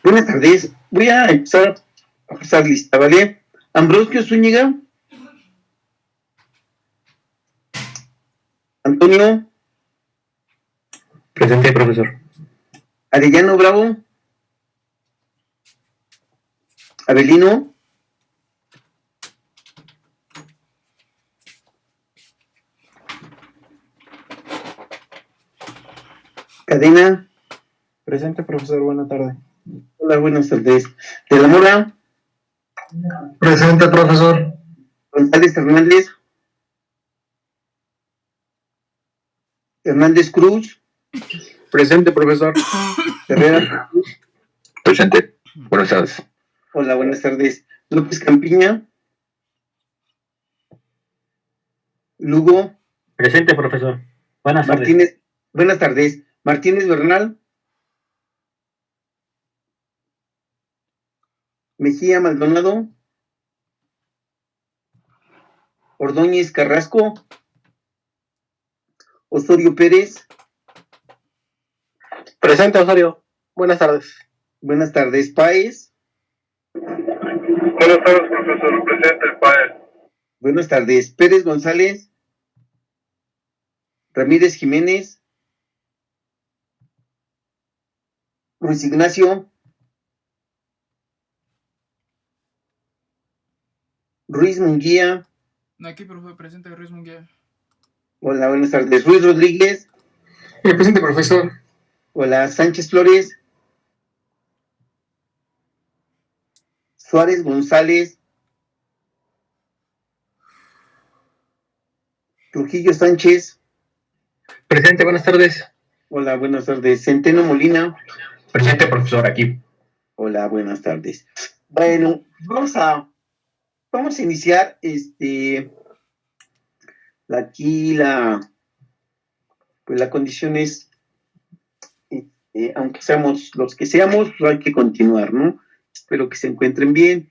Buenas tardes. Voy a empezar a pasar lista, ¿vale? Ambrosio Zúñiga. Antonio. Presente, profesor. Arellano Bravo. Abelino. Cadena. Presente, profesor. Buena tarde. Hola, buenas tardes. De la Mora. Presente, profesor. González Hernández. Hernández Cruz. Presente, profesor. Herrera. Presente. Buenas tardes. Hola, buenas tardes. López Campiña. Lugo. Presente, profesor. Buenas tardes. Martínez. Buenas tardes. Martínez Bernal. Mejía Maldonado. Ordóñez Carrasco. Osorio Pérez. Presente, Osorio. Buenas tardes. Buenas tardes. Páez. Buenas tardes, profesor. Presente, Páez. Buenas tardes. Pérez González. Ramírez Jiménez. Ruiz Ignacio. Ruiz Munguía. Aquí, profe, presente Ruiz Munguía. Hola, buenas tardes. Ruiz Rodríguez. Presente, profesor. Hola, Sánchez Flores. Suárez González. Trujillo Sánchez. Presente, buenas tardes. Hola, buenas tardes. Centeno Molina. Presente, profesor, aquí. Hola, buenas tardes. Bueno, vamos a iniciar aquí pues la condición es, aunque seamos los que seamos, hay que continuar, ¿no? Espero que se encuentren bien.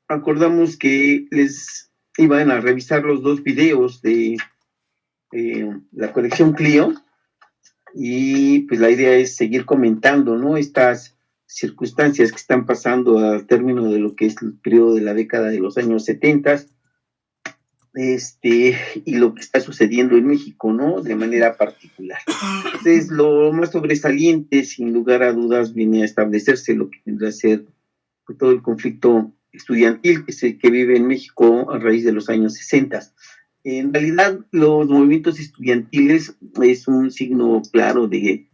Acordamos que les iban a revisar los dos videos de la colección Clio, y pues la idea es seguir comentando, ¿no? Estas circunstancias que están pasando al término de lo que es el periodo de la década de los años 70, y lo que está sucediendo en México, ¿no? De manera particular. Entonces, lo más sobresaliente, sin lugar a dudas, viene a establecerse lo que tendrá a ser pues, todo el conflicto estudiantil que vive en México a raíz de los años 60. En realidad, los movimientos estudiantiles es un signo claro del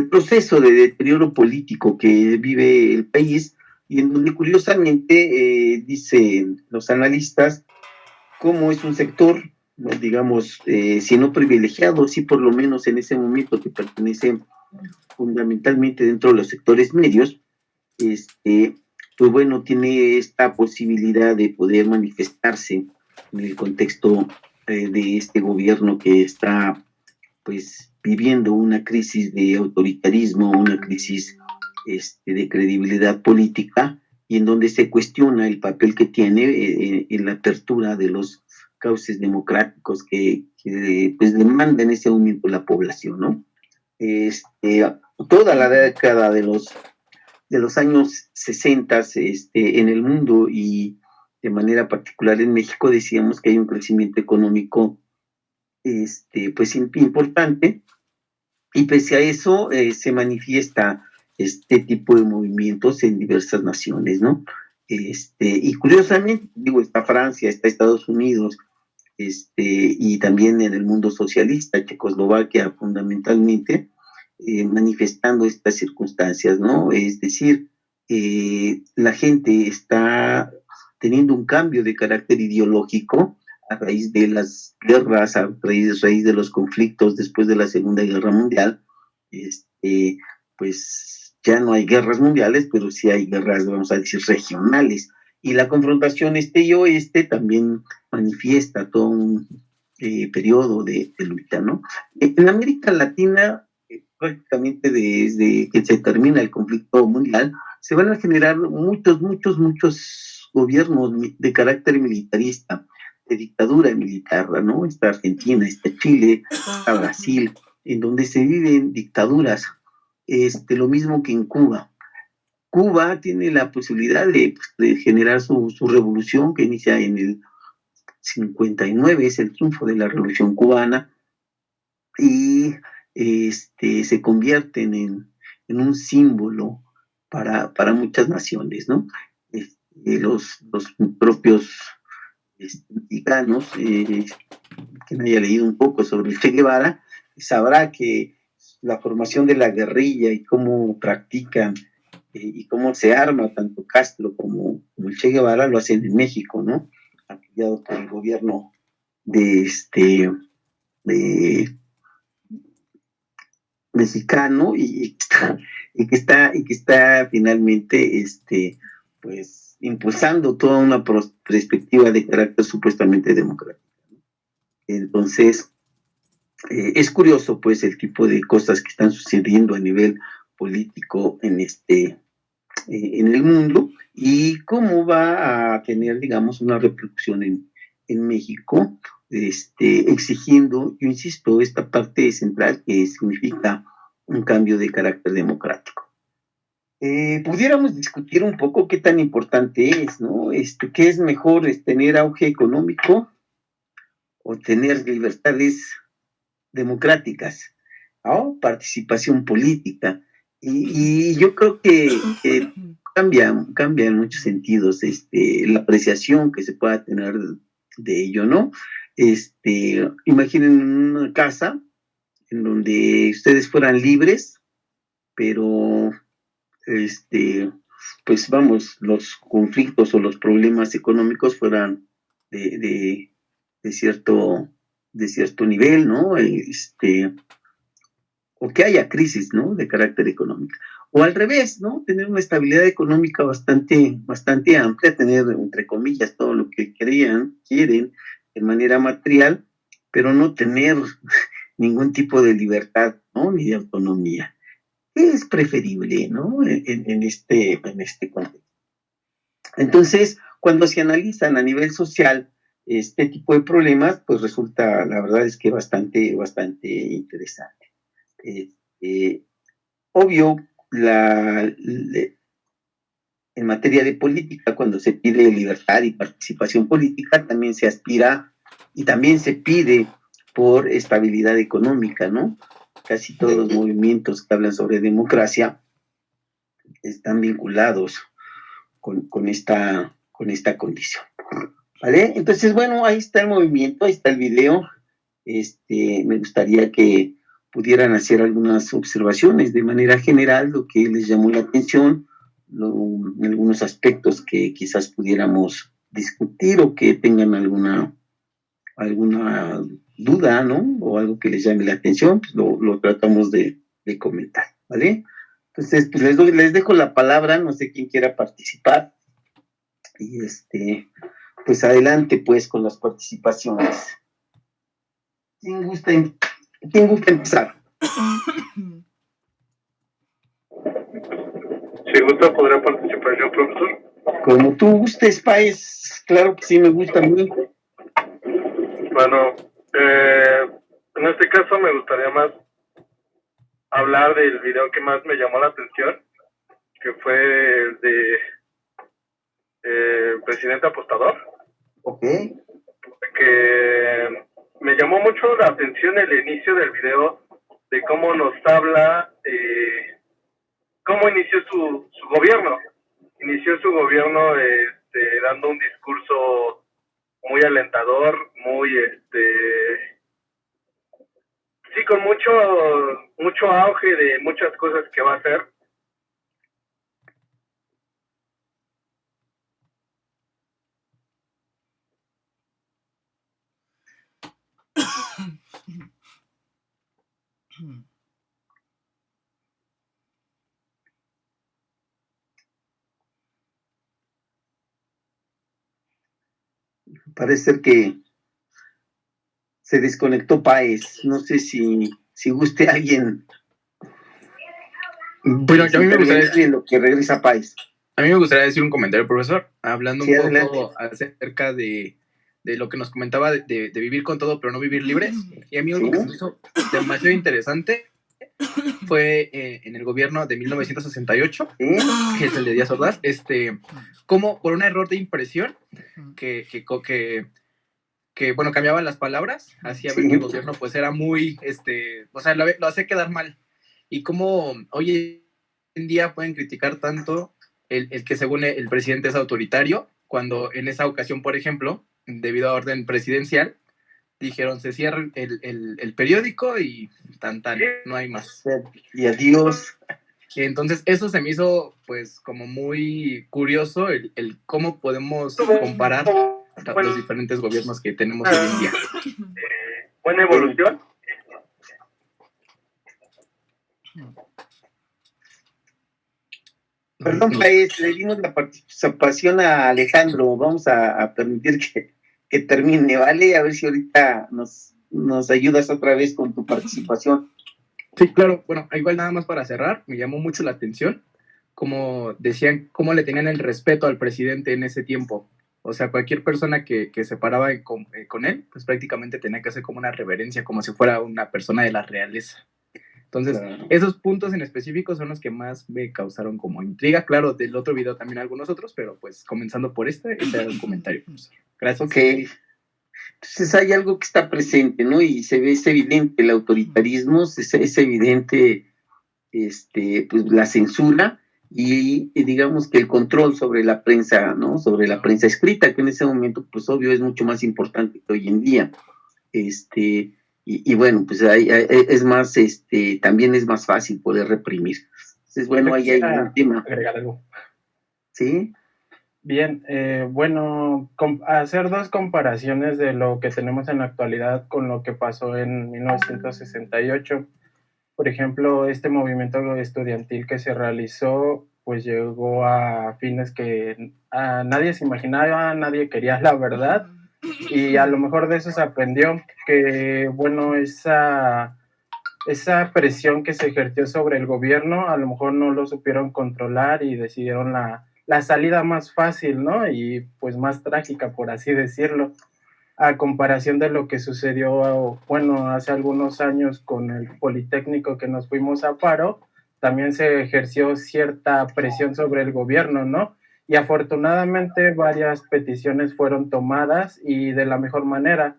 proceso de deterioro político que vive el país, y en donde curiosamente dicen los analistas cómo es un sector, ¿no? Digamos, si no privilegiado, sí por lo menos en ese momento que pertenece fundamentalmente dentro de los sectores medios, pues bueno, tiene esta posibilidad de poder manifestarse en el contexto de este gobierno que está pues viviendo una crisis de autoritarismo, una crisis de credibilidad política, y en donde se cuestiona el papel que tiene en la apertura de los cauces democráticos que pues demanda en ese momento la población, ¿no? Toda la década de los años 60 en el mundo y de manera particular en México decíamos que hay un crecimiento económico pues importante, y pese a eso se manifiesta este tipo de movimientos en diversas naciones, ¿no? Y curiosamente, digo, está Francia, está Estados Unidos, y también en el mundo socialista, Checoslovaquia fundamentalmente, manifestando estas circunstancias, ¿no? Es decir, la gente está teniendo un cambio de carácter ideológico a raíz de las guerras, a raíz de los conflictos después de la Segunda Guerra Mundial. Pues ya no hay guerras mundiales, pero sí hay guerras, vamos a decir, regionales. Y la confrontación este y oeste también manifiesta todo un periodo de lucha, ¿no? En América Latina, prácticamente desde que se termina el conflicto mundial, se van a generar muchos gobiernos de carácter militarista, de dictadura militar, ¿no? Está Argentina, está Chile, está Brasil, en donde se viven dictaduras, lo mismo que en Cuba. Cuba tiene la posibilidad de generar su revolución que inicia en el 59, es el triunfo de la revolución cubana, y se convierten en un símbolo para muchas naciones, ¿no? Los propios mexicanos, quien haya leído un poco sobre el Che Guevara, sabrá que la formación de la guerrilla y cómo practican y cómo se arma tanto Castro como el Che Guevara lo hacen en México, ¿no? Apoyado por el gobierno de de mexicano, y que está finalmente pues impulsando toda una perspectiva de carácter supuestamente democrático. Entonces, es curioso pues el tipo de cosas que están sucediendo a nivel político en el mundo, y cómo va a tener, digamos, una repercusión en México, exigiendo, yo insisto, esta parte central que significa un cambio de carácter democrático. Pudiéramos discutir un poco qué tan importante es, ¿no? ¿Qué es mejor, tener auge económico o tener libertades democráticas, ¿no? Participación política. Y yo creo que cambia en muchos sentidos la apreciación que se pueda tener de ello, ¿no? Imaginen una casa en donde ustedes fueran libres, pero pues vamos, los conflictos o los problemas económicos fueran de, de, de cierto nivel, ¿no? O que haya crisis, ¿no? De carácter económico. o al revés, ¿no? Tener una estabilidad económica bastante amplia, tener, entre comillas, todo lo que quieren de manera material, pero no tener ningún tipo de libertad, ¿no? Ni de autonomía. Es preferible, ¿no? En este contexto. Entonces, cuando se analizan a nivel social este tipo de problemas, pues resulta, la verdad es que bastante interesante. Obvio, en materia de política, cuando se pide libertad y participación política, también se aspira y también se pide por estabilidad económica, ¿no? Casi todos los movimientos que hablan sobre democracia están vinculados con esta condición, ¿vale? Entonces, bueno, ahí está el movimiento, ahí está el video. Me gustaría que pudieran hacer algunas observaciones de manera general, lo que les llamó la atención, algunos aspectos que quizás pudiéramos discutir o que tengan alguna duda, ¿no? O algo que les llame la atención, pues lo tratamos de comentar, ¿vale? Entonces, pues les dejo la palabra, no sé quién quiera participar. Y pues adelante pues con las participaciones. ¿Quién gusta empezar? Si gusta, podrá participar yo, profesor. Como tú gustes, Paez. Claro que sí, me gusta muy. Bueno, en este caso me gustaría más hablar del video que más me llamó la atención, que fue el de Presidente Apostador. Ok. Que me llamó mucho la atención el inicio del video, de cómo nos habla, cómo inició su gobierno. Inició su gobierno dando un discurso muy alentador, muy sí, con mucho auge de muchas cosas que va a hacer. Parece ser que se desconectó Paez. No sé si guste alguien. Bueno, yo a mí me gustaría decir lo que regresa Paez. A mí me gustaría decir un comentario, profesor, hablando Sí, un poco adelante. acerca de lo que nos comentaba de vivir con todo, pero no vivir libres. Y a mí algo que se me hizo demasiado interesante fue en el gobierno de 1968, que es el de Díaz Ordaz, como por un error de impresión que bueno, cambiaban las palabras, hacía ver que el gobierno pues era muy, o sea, lo hacía quedar mal. Y como hoy en día pueden criticar tanto el que según el presidente es autoritario, cuando en esa ocasión, por ejemplo, debido a orden presidencial, dijeron se cierra el periódico y tan, no hay más. Y adiós. Entonces eso se me hizo pues como muy curioso el cómo podemos comparar los diferentes gobiernos que tenemos hoy en día. Buena evolución. Perdón, Paez, le dimos la participación a Alejandro. Vamos a permitir que termine, ¿vale? A ver si ahorita nos ayudas otra vez con tu participación. Sí, claro. Bueno, igual nada más para cerrar, me llamó mucho la atención, como decían, cómo le tenían el respeto al presidente en ese tiempo. O sea, cualquier persona que se paraba con él, pues prácticamente tenía que hacer como una reverencia, como si fuera una persona de la realeza. Entonces, claro, esos puntos en específico son los que más me causaron como intriga. Claro, del otro video también algunos otros, pero pues comenzando por ese era un comentario. Gracias. Ok. Entonces hay algo que está presente, ¿no? Y es evidente el autoritarismo, es evidente pues la censura y digamos que el control sobre la prensa, ¿no? Sobre la prensa escrita, que en ese momento, pues obvio, es mucho más importante que hoy en día. Y bueno, pues es más, también es más fácil poder reprimir. Entonces, bueno, ahí hay un tema. Agregar algo. ¿Sí? Bien, bueno, hacer dos comparaciones de lo que tenemos en la actualidad con lo que pasó en 1968. Por ejemplo, este movimiento estudiantil que se realizó, pues llegó a fines que nadie se imaginaba, nadie quería la verdad, y a lo mejor de eso se aprendió que, bueno, esa presión que se ejerció sobre el gobierno, a lo mejor no lo supieron controlar y decidieron la salida más fácil, ¿no? Y pues más trágica, por así decirlo, a comparación de lo que sucedió, bueno, hace algunos años con el Politécnico que nos fuimos a paro, también se ejerció cierta presión sobre el gobierno, ¿no? Y afortunadamente varias peticiones fueron tomadas y de la mejor manera.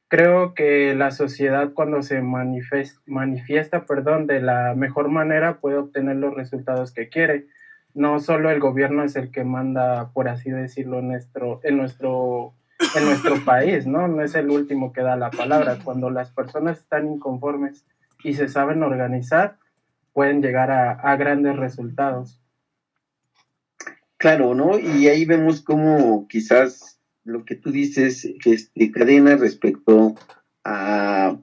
Creo que la sociedad cuando se manifiesta, perdón, de la mejor manera puede obtener los resultados que quiere. No solo el gobierno es el que manda, por así decirlo, en nuestro país, ¿no? No es el último que da la palabra. Cuando las personas están inconformes y se saben organizar, pueden llegar a grandes resultados. Claro, ¿no? Y ahí vemos cómo quizás lo que tú dices, Cadena, respecto a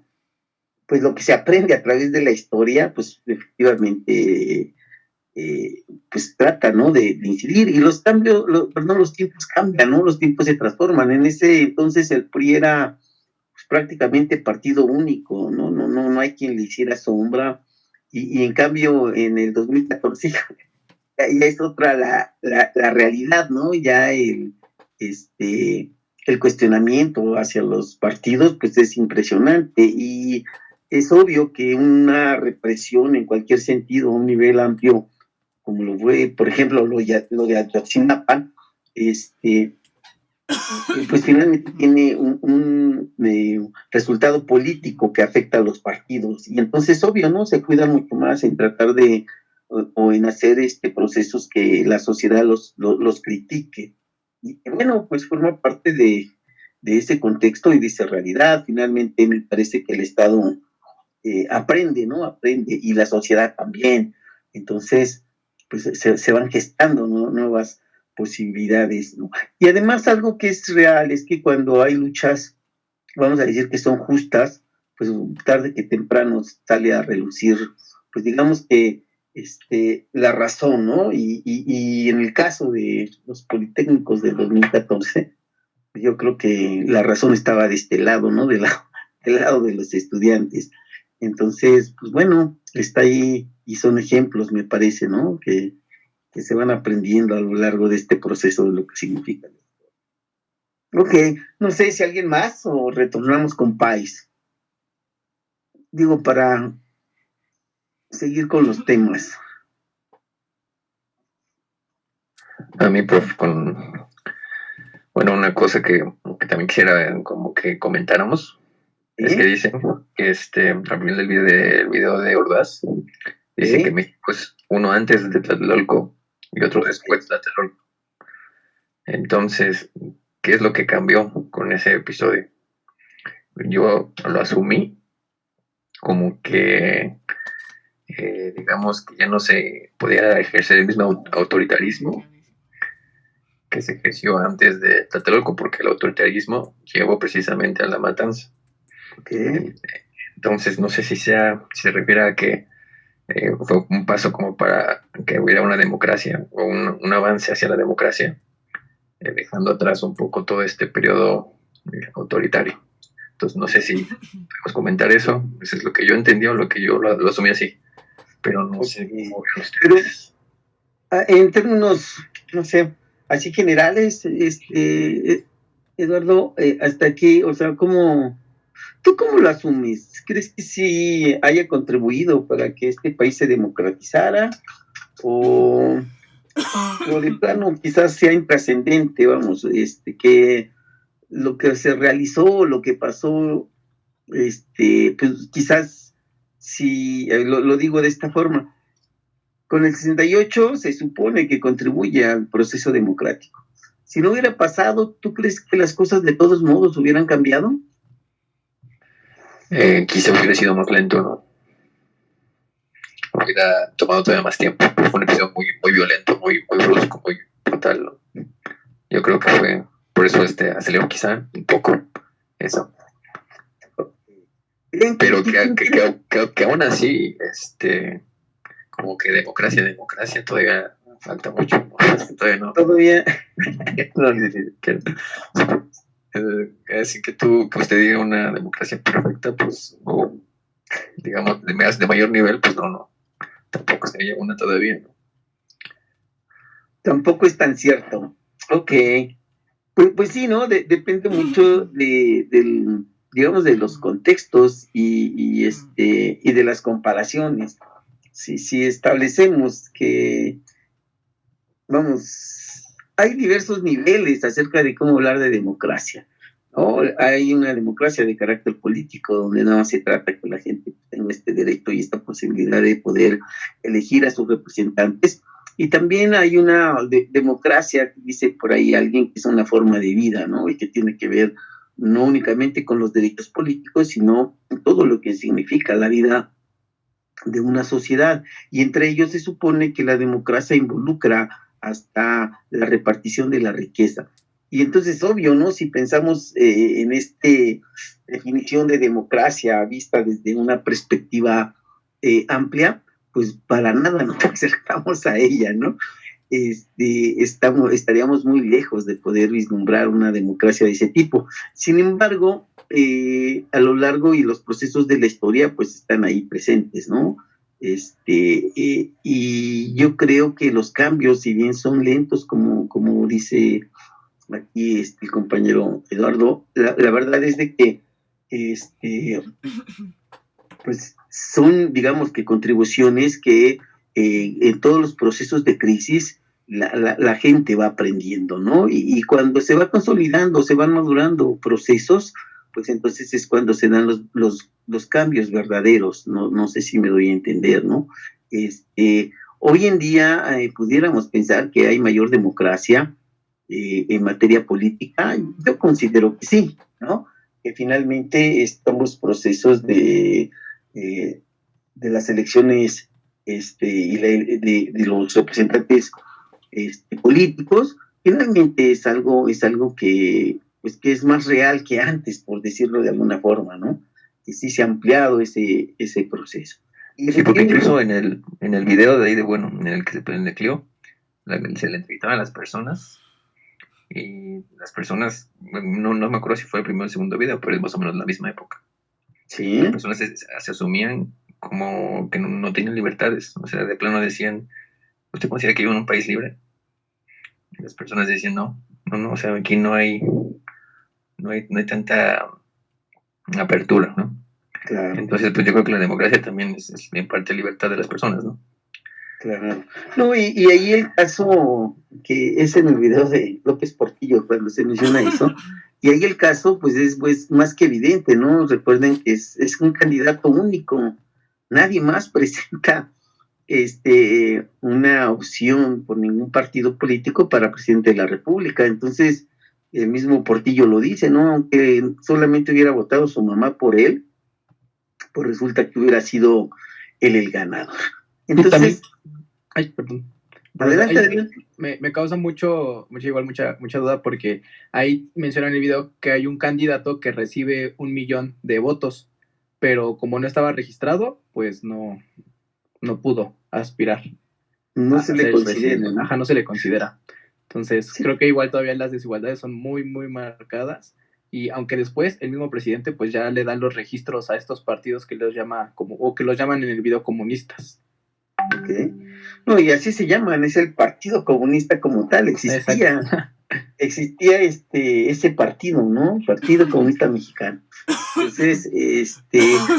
pues lo que se aprende a través de la historia, pues efectivamente pues trata, ¿no? De incidir. Y los cambios, perdón, los tiempos cambian, ¿no? Los tiempos se transforman. En ese entonces el PRI era pues, prácticamente partido único, ¿no? No hay quien le hiciera sombra. Y en cambio, en el 2014 ya es otra la realidad, ¿no? Ya el cuestionamiento hacia los partidos, pues es impresionante y es obvio que una represión en cualquier sentido, a un nivel amplio, como lo fue, por ejemplo, lo de Ayotzinapa, pues finalmente tiene un resultado político que afecta a los partidos. Y entonces, obvio, ¿no? Se cuida mucho más en tratar de, o en hacer procesos que la sociedad los critique. Y bueno, pues forma parte de ese contexto y de esa realidad. Finalmente, me parece que el Estado aprende, ¿no? Aprende, y la sociedad también. Entonces, pues se van gestando, ¿no? Nuevas posibilidades, ¿no? Y además algo que es real es que cuando hay luchas, vamos a decir que son justas, pues tarde que temprano sale a relucir, pues digamos que la razón, ¿no? Y en el caso de los Politécnicos del 2014, yo creo que la razón estaba de este lado, ¿no? Del lado de los estudiantes. Entonces, pues bueno, está ahí y son ejemplos, me parece, ¿no? Que se van aprendiendo a lo largo de este proceso de lo que significa. Ok, no sé si alguien más o retornamos con Pais. Digo, para seguir con los temas. A mí, prof, bueno, una cosa que también quisiera como que comentáramos, ¿sí? Es que dicen que al final del video de Ordaz, dice que México es uno antes de Tlatelolco y otro después de Tlatelolco. Entonces, ¿qué es lo que cambió con ese episodio? Yo lo asumí como que, digamos, que ya no se podía ejercer el mismo autoritarismo que se ejerció antes de Tlatelolco, porque el autoritarismo llevó precisamente a la matanza. Okay. Entonces, no sé si se refiere a que fue un paso como para que hubiera una democracia o un avance hacia la democracia, dejando atrás un poco todo este periodo autoritario. Entonces, no sé si podemos comentar eso. Eso es lo que yo entendí o lo que yo lo asumí así, pero no sé cómo ven ustedes. Pero, en términos, no sé, así generales, Eduardo, hasta aquí, o sea, ¿tú cómo lo asumes? ¿Crees que sí haya contribuido para que este país se democratizara? ¿O de plano quizás sea intrascendente, vamos, que lo que se realizó, lo que pasó, pues quizás, si lo digo de esta forma, con el 68 se supone que contribuye al proceso democrático. Si no hubiera pasado, ¿tú crees que las cosas de todos modos hubieran cambiado? Quizá hubiera sido más lento, ¿no? Hubiera tomado todavía más tiempo. Fue un episodio muy, muy violento, muy, muy brusco, muy brutal, ¿no? Yo creo que fue por eso aceleró quizá un poco eso. pero que aún así, como que democracia, todavía falta mucho, ¿no? Todavía no. Todavía. No, así que usted diga una democracia perfecta, pues, o digamos, de mayor nivel, pues no, tampoco sería una todavía, ¿no? Tampoco es tan cierto. Ok. Pues sí, ¿no? Depende mucho digamos, de los contextos y de las comparaciones. Si establecemos que, vamos, hay diversos niveles acerca de cómo hablar de democracia, ¿no? Hay una democracia de carácter político donde no se trata que la gente tenga este derecho y esta posibilidad de poder elegir a sus representantes. Y también hay una democracia, dice por ahí alguien, que es una forma de vida, ¿no? Y que tiene que ver no únicamente con los derechos políticos, sino con todo lo que significa la vida de una sociedad. Y entre ellos se supone que la democracia involucra hasta la repartición de la riqueza. Y entonces, obvio, ¿no? Si pensamos en esta definición de democracia vista desde una perspectiva amplia, pues para nada nos acercamos a ella, ¿no? Estaríamos muy lejos de poder vislumbrar una democracia de ese tipo. Sin embargo, a lo largo y los procesos de la historia, pues están ahí presentes, ¿no? Y yo creo que los cambios, si bien son lentos, como dice aquí el compañero Eduardo, la verdad es de que pues son, digamos, que contribuciones que en todos los procesos de crisis la gente va aprendiendo, ¿no? Y cuando se va consolidando, se van madurando procesos, pues entonces es cuando se dan los cambios verdaderos, no sé si me doy a entender, ¿no? Hoy en día pudiéramos pensar que hay mayor democracia en materia política. Yo considero que sí, ¿no? Que finalmente estos procesos de las elecciones y de los representantes políticos, finalmente es algo que, pues, que es más real que antes, por decirlo de alguna forma, ¿no? Que sí se ha ampliado ese proceso. Y sí, porque incluso en el video de ahí bueno, en el que se prende Clio, se le entrevistaban a las personas, y las personas, no me acuerdo si fue el primero o el segundo video, pero es más o menos la misma época. Sí. Las personas se asumían como que no tenían libertades, o sea, de plano decían, ¿usted considera que vive en un país libre? Y las personas decían, no, o sea, aquí no hay tanta apertura, ¿no? Claro. Entonces, pues yo creo que la democracia también es en parte libertad de las personas, ¿no? Claro. No, y ahí el caso que es en el video de López Portillo, cuando se menciona eso, y ahí el caso, pues es pues, más que evidente, ¿no? Recuerden que es un candidato único, nadie más presenta una opción por ningún partido político para presidente de la República. Entonces, el mismo Portillo lo dice, ¿no? Aunque solamente hubiera votado su mamá por él, pues resulta que hubiera sido él el ganador. Entonces, también, ay, perdón. Adelante, adelante. Me causa mucha duda, porque ahí mencionan en el video que hay un candidato que recibe 1 millón de votos, pero como no estaba registrado, pues no pudo aspirar. No se le considera, ¿no? Ajá, no se le considera. Entonces, Sí. creo que igual todavía las desigualdades son muy, muy marcadas, y aunque después el mismo presidente pues ya le dan los registros a estos partidos que los llama que los llaman en el video comunistas. Okay. No, y así se llaman, es el Partido Comunista como tal, existía ese partido, ¿no? Partido Comunista Mexicano. Entonces,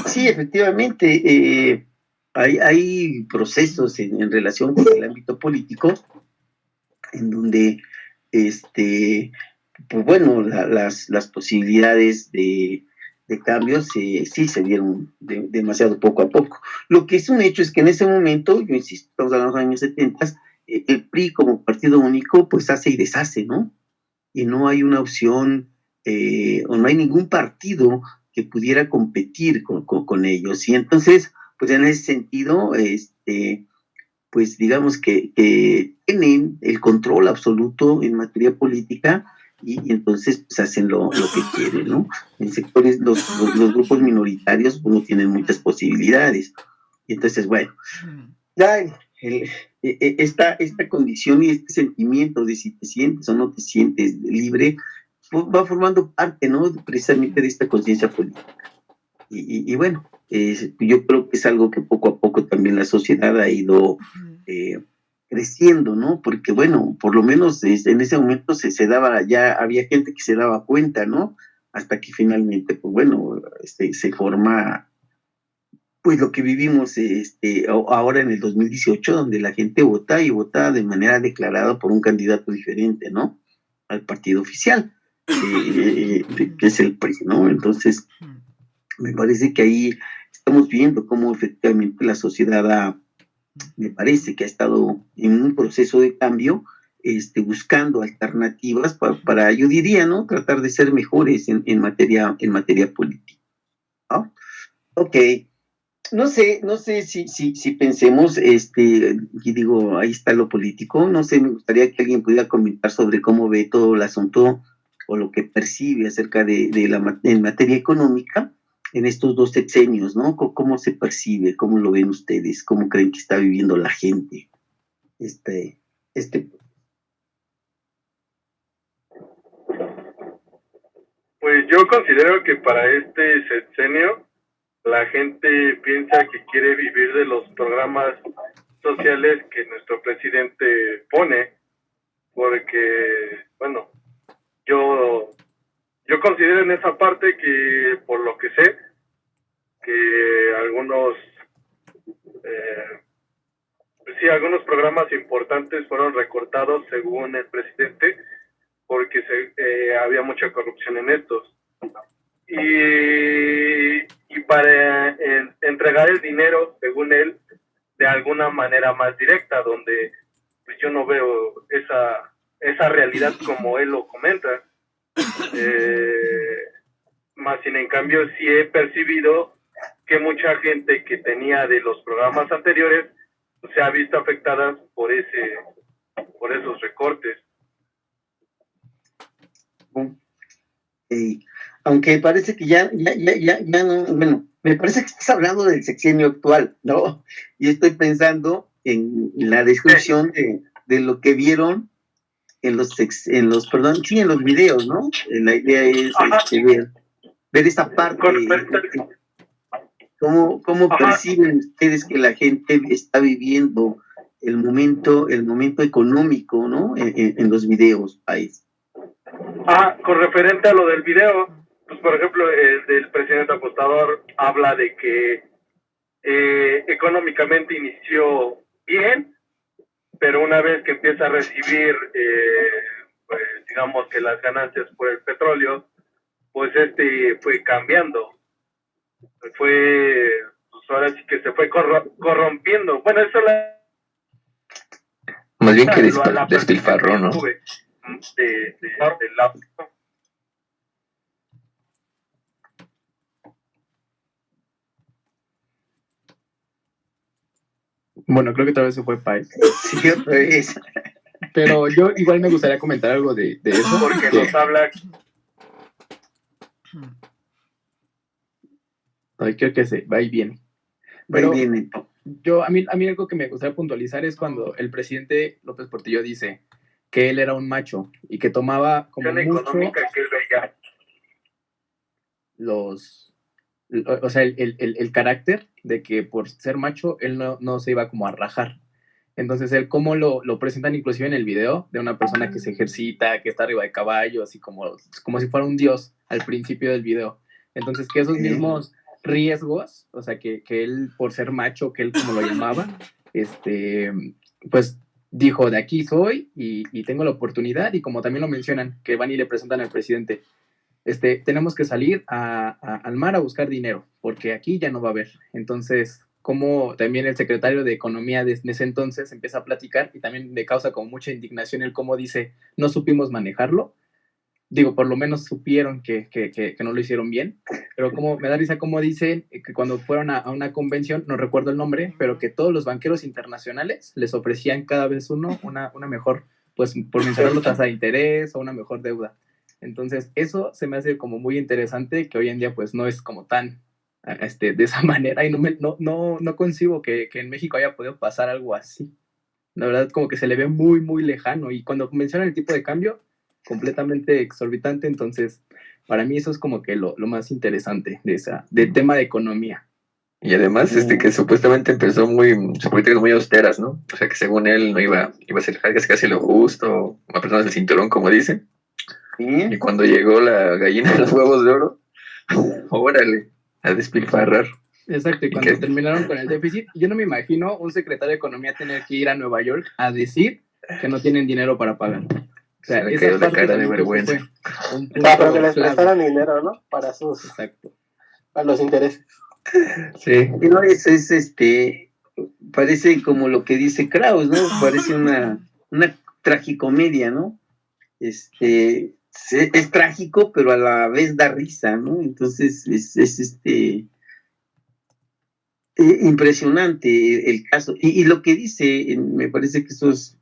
sí, efectivamente, hay procesos en relación con el ámbito político en donde, pues bueno, las posibilidades de cambios sí se dieron demasiado poco a poco. Lo que es un hecho es que en ese momento, yo insisto, estamos hablando de los años 70, el PRI como partido único, pues hace y deshace, ¿no? Y no hay una opción, o no hay ningún partido que pudiera competir con ellos. Y entonces, pues en ese sentido, pues digamos que tienen el control absoluto en materia política y entonces pues hacen lo que quieren, ¿no? En sectores, los grupos minoritarios pues, no tienen muchas posibilidades. Y entonces, bueno, ya esta condición y este sentimiento de si te sientes o no te sientes libre, pues, va formando parte, ¿no? Precisamente de esta conciencia política. Y bueno, yo creo que es algo que poco a poco también la sociedad ha ido creciendo, ¿no? Porque bueno, por lo menos en ese momento se daba, ya había gente que se daba cuenta, ¿no? Hasta que finalmente, pues bueno, se forma, pues lo que vivimos ahora en el 2018, donde la gente vota y vota de manera declarada por un candidato diferente, ¿no? Al partido oficial, que es el PRI, ¿no? Entonces, me parece que ahí estamos viendo cómo efectivamente la sociedad me parece que ha estado en un proceso de cambio, buscando alternativas para, yo diría, ¿no? Tratar de ser mejores en materia política, ¿no? Ok. No sé si pensemos, y digo, ahí está lo político, no sé, me gustaría que alguien pudiera comentar sobre cómo ve todo el asunto o lo que percibe acerca de en materia económica en estos 2 sexenios, ¿no? ¿Cómo se percibe? ¿Cómo lo ven ustedes? ¿Cómo creen que está viviendo la gente? Pues yo considero que para este sexenio la gente piensa que quiere vivir de los programas sociales que nuestro presidente pone, porque, bueno, yo considero en esa parte que, por lo que sé, que algunos algunos programas importantes fueron recortados según el presidente, porque había mucha corrupción en estos. Y para entregar el dinero, según él, de alguna manera más directa, donde pues yo no veo esa realidad como él lo comenta. Más sin en cambio sí he percibido que mucha gente que tenía de los programas anteriores se ha visto afectada por esos recortes. Aunque parece que ya no, bueno, me parece que estás hablando del sexenio actual, ¿no? Y estoy pensando en la descripción de lo que vieron en los videos, ¿no? La idea es ver esa parte. ¿Cómo perciben ustedes que la gente está viviendo el momento económico, ¿no? En los videos, país. Con referente a lo del video, pues por ejemplo, el del presidente apostador habla de que económicamente inició bien, pero una vez que empieza a recibir, pues digamos que las ganancias por el petróleo, pues fue cambiando, pues ahora sí que se fue corrompiendo. Bueno, eso más bien que despilfarró, ¿no? Bueno, creo que tal vez se fue Pai. Sí, otra vez. Pero yo igual me gustaría comentar algo de eso. Porque nos habla. Ay, creo que se va y viene. Pero a mí algo que me gustaría puntualizar es cuando el presidente López Portillo dice que él era un macho y que tomaba como mucho el carácter de que por ser macho él no se iba como a rajar. Entonces él cómo lo presentan inclusive en el video de una persona que se ejercita, que está arriba de caballo, así como si fuera un dios al principio del video. Entonces que esos mismos riesgos, o sea que él por ser macho, que él como lo llamaba, pues dijo, de aquí soy y tengo la oportunidad, y como también lo mencionan, que van y le presentan al presidente, tenemos que salir al mar a buscar dinero, porque aquí ya no va a haber. Entonces, como también el secretario de Economía de ese entonces empieza a platicar, y también le causa como mucha indignación el cómo dice, no supimos manejarlo. Digo, por lo menos supieron que no lo hicieron bien, pero como me da risa como dicen que cuando fueron a una convención, no recuerdo el nombre, pero que todos los banqueros internacionales les ofrecían cada vez una mejor, pues por mencionarlo, tasa de interés o una mejor deuda. Entonces, eso se me hace como muy interesante, que hoy en día pues no es como tan de esa manera, y no concibo que en México haya podido pasar algo así. La verdad, como que se le ve muy, muy lejano, y cuando mencionan el tipo de cambio, completamente exorbitante. Entonces, para mí eso es como que lo más interesante del tema de economía. Y además, que supuestamente empezó sus políticas muy austeras, ¿no? O sea, que según él no iba a ser casi lo justo, apretarnos el cinturón, como dicen. Y cuando llegó la gallina de los huevos de oro, órale, a despilfarrar. Exacto, y cuando terminaron con el déficit, yo no me imagino un secretario de Economía tener que ir a Nueva York a decir que no tienen dinero para pagar. O sea, esa parte la cara de vergüenza. Para que les prestaran dinero, ¿no? Para sus... Exacto. Para los intereses. Sí. No, eso es parece como lo que dice Krauss, ¿no? Parece una tragicomedia, ¿no? Es trágico, pero a la vez da risa, ¿no? Entonces es impresionante el caso. Y lo que dice, me parece que eso es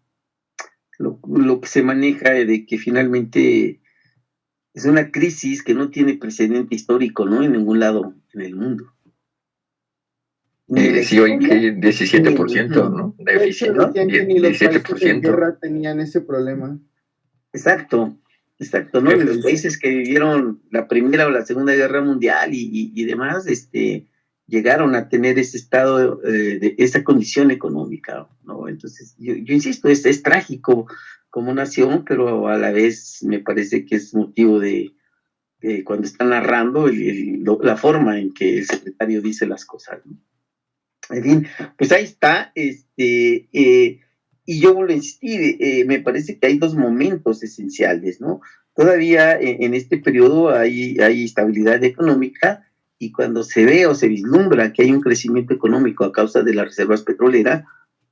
lo que se maneja de que finalmente es una crisis que no tiene precedente histórico, ¿no? En ningún lado en el mundo. Sí, hoy que 17%, ¿no? Déficit, ¿no? Ni los países en guerra tenían ese problema. Exacto, ¿no? En los países que vivieron la Primera o la Segunda Guerra Mundial y demás, llegaron a tener ese estado, de esa condición económica, ¿no? Entonces, yo insisto, es trágico como nación, pero a la vez me parece que es motivo de cuando está narrando la forma en que el secretario dice las cosas, ¿no? En fin, pues ahí está, y yo vuelvo a insistir, me parece que hay dos momentos esenciales, ¿no? Todavía en este periodo hay estabilidad económica, y cuando se ve o se vislumbra que hay un crecimiento económico a causa de las reservas petroleras,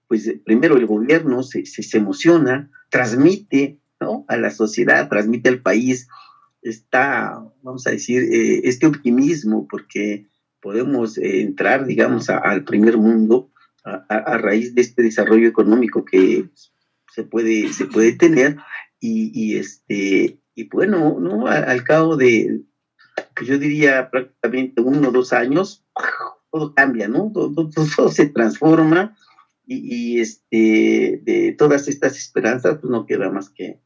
pues primero el gobierno se emociona, transmite, ¿no?, a la sociedad, transmite al país vamos a decir, este optimismo, porque podemos entrar, digamos, al primer mundo a raíz de este desarrollo económico que se puede tener, y bueno, ¿no? Al cabo de, pues yo diría prácticamente 1 o 2 años, todo cambia, ¿no? Todo se transforma, y de todas estas esperanzas, pues no queda más que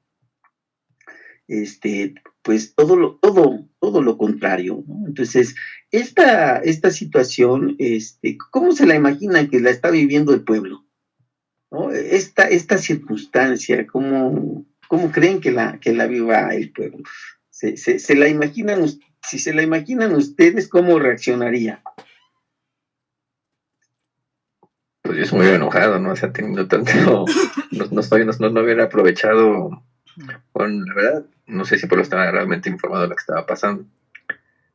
pues todo lo contrario, ¿no? Entonces, esta situación, ¿cómo se la imagina que la está viviendo el pueblo, ¿no? Esta circunstancia, ¿cómo creen que la viva el pueblo? ¿Se la imaginan? Si se la imaginan ustedes, ¿cómo reaccionaría? Pues yo soy muy enojado, ¿no? O sea, teniendo tanto, no hubiera aprovechado. Bueno, la verdad, no sé si por lo estaba realmente informado de lo que estaba pasando,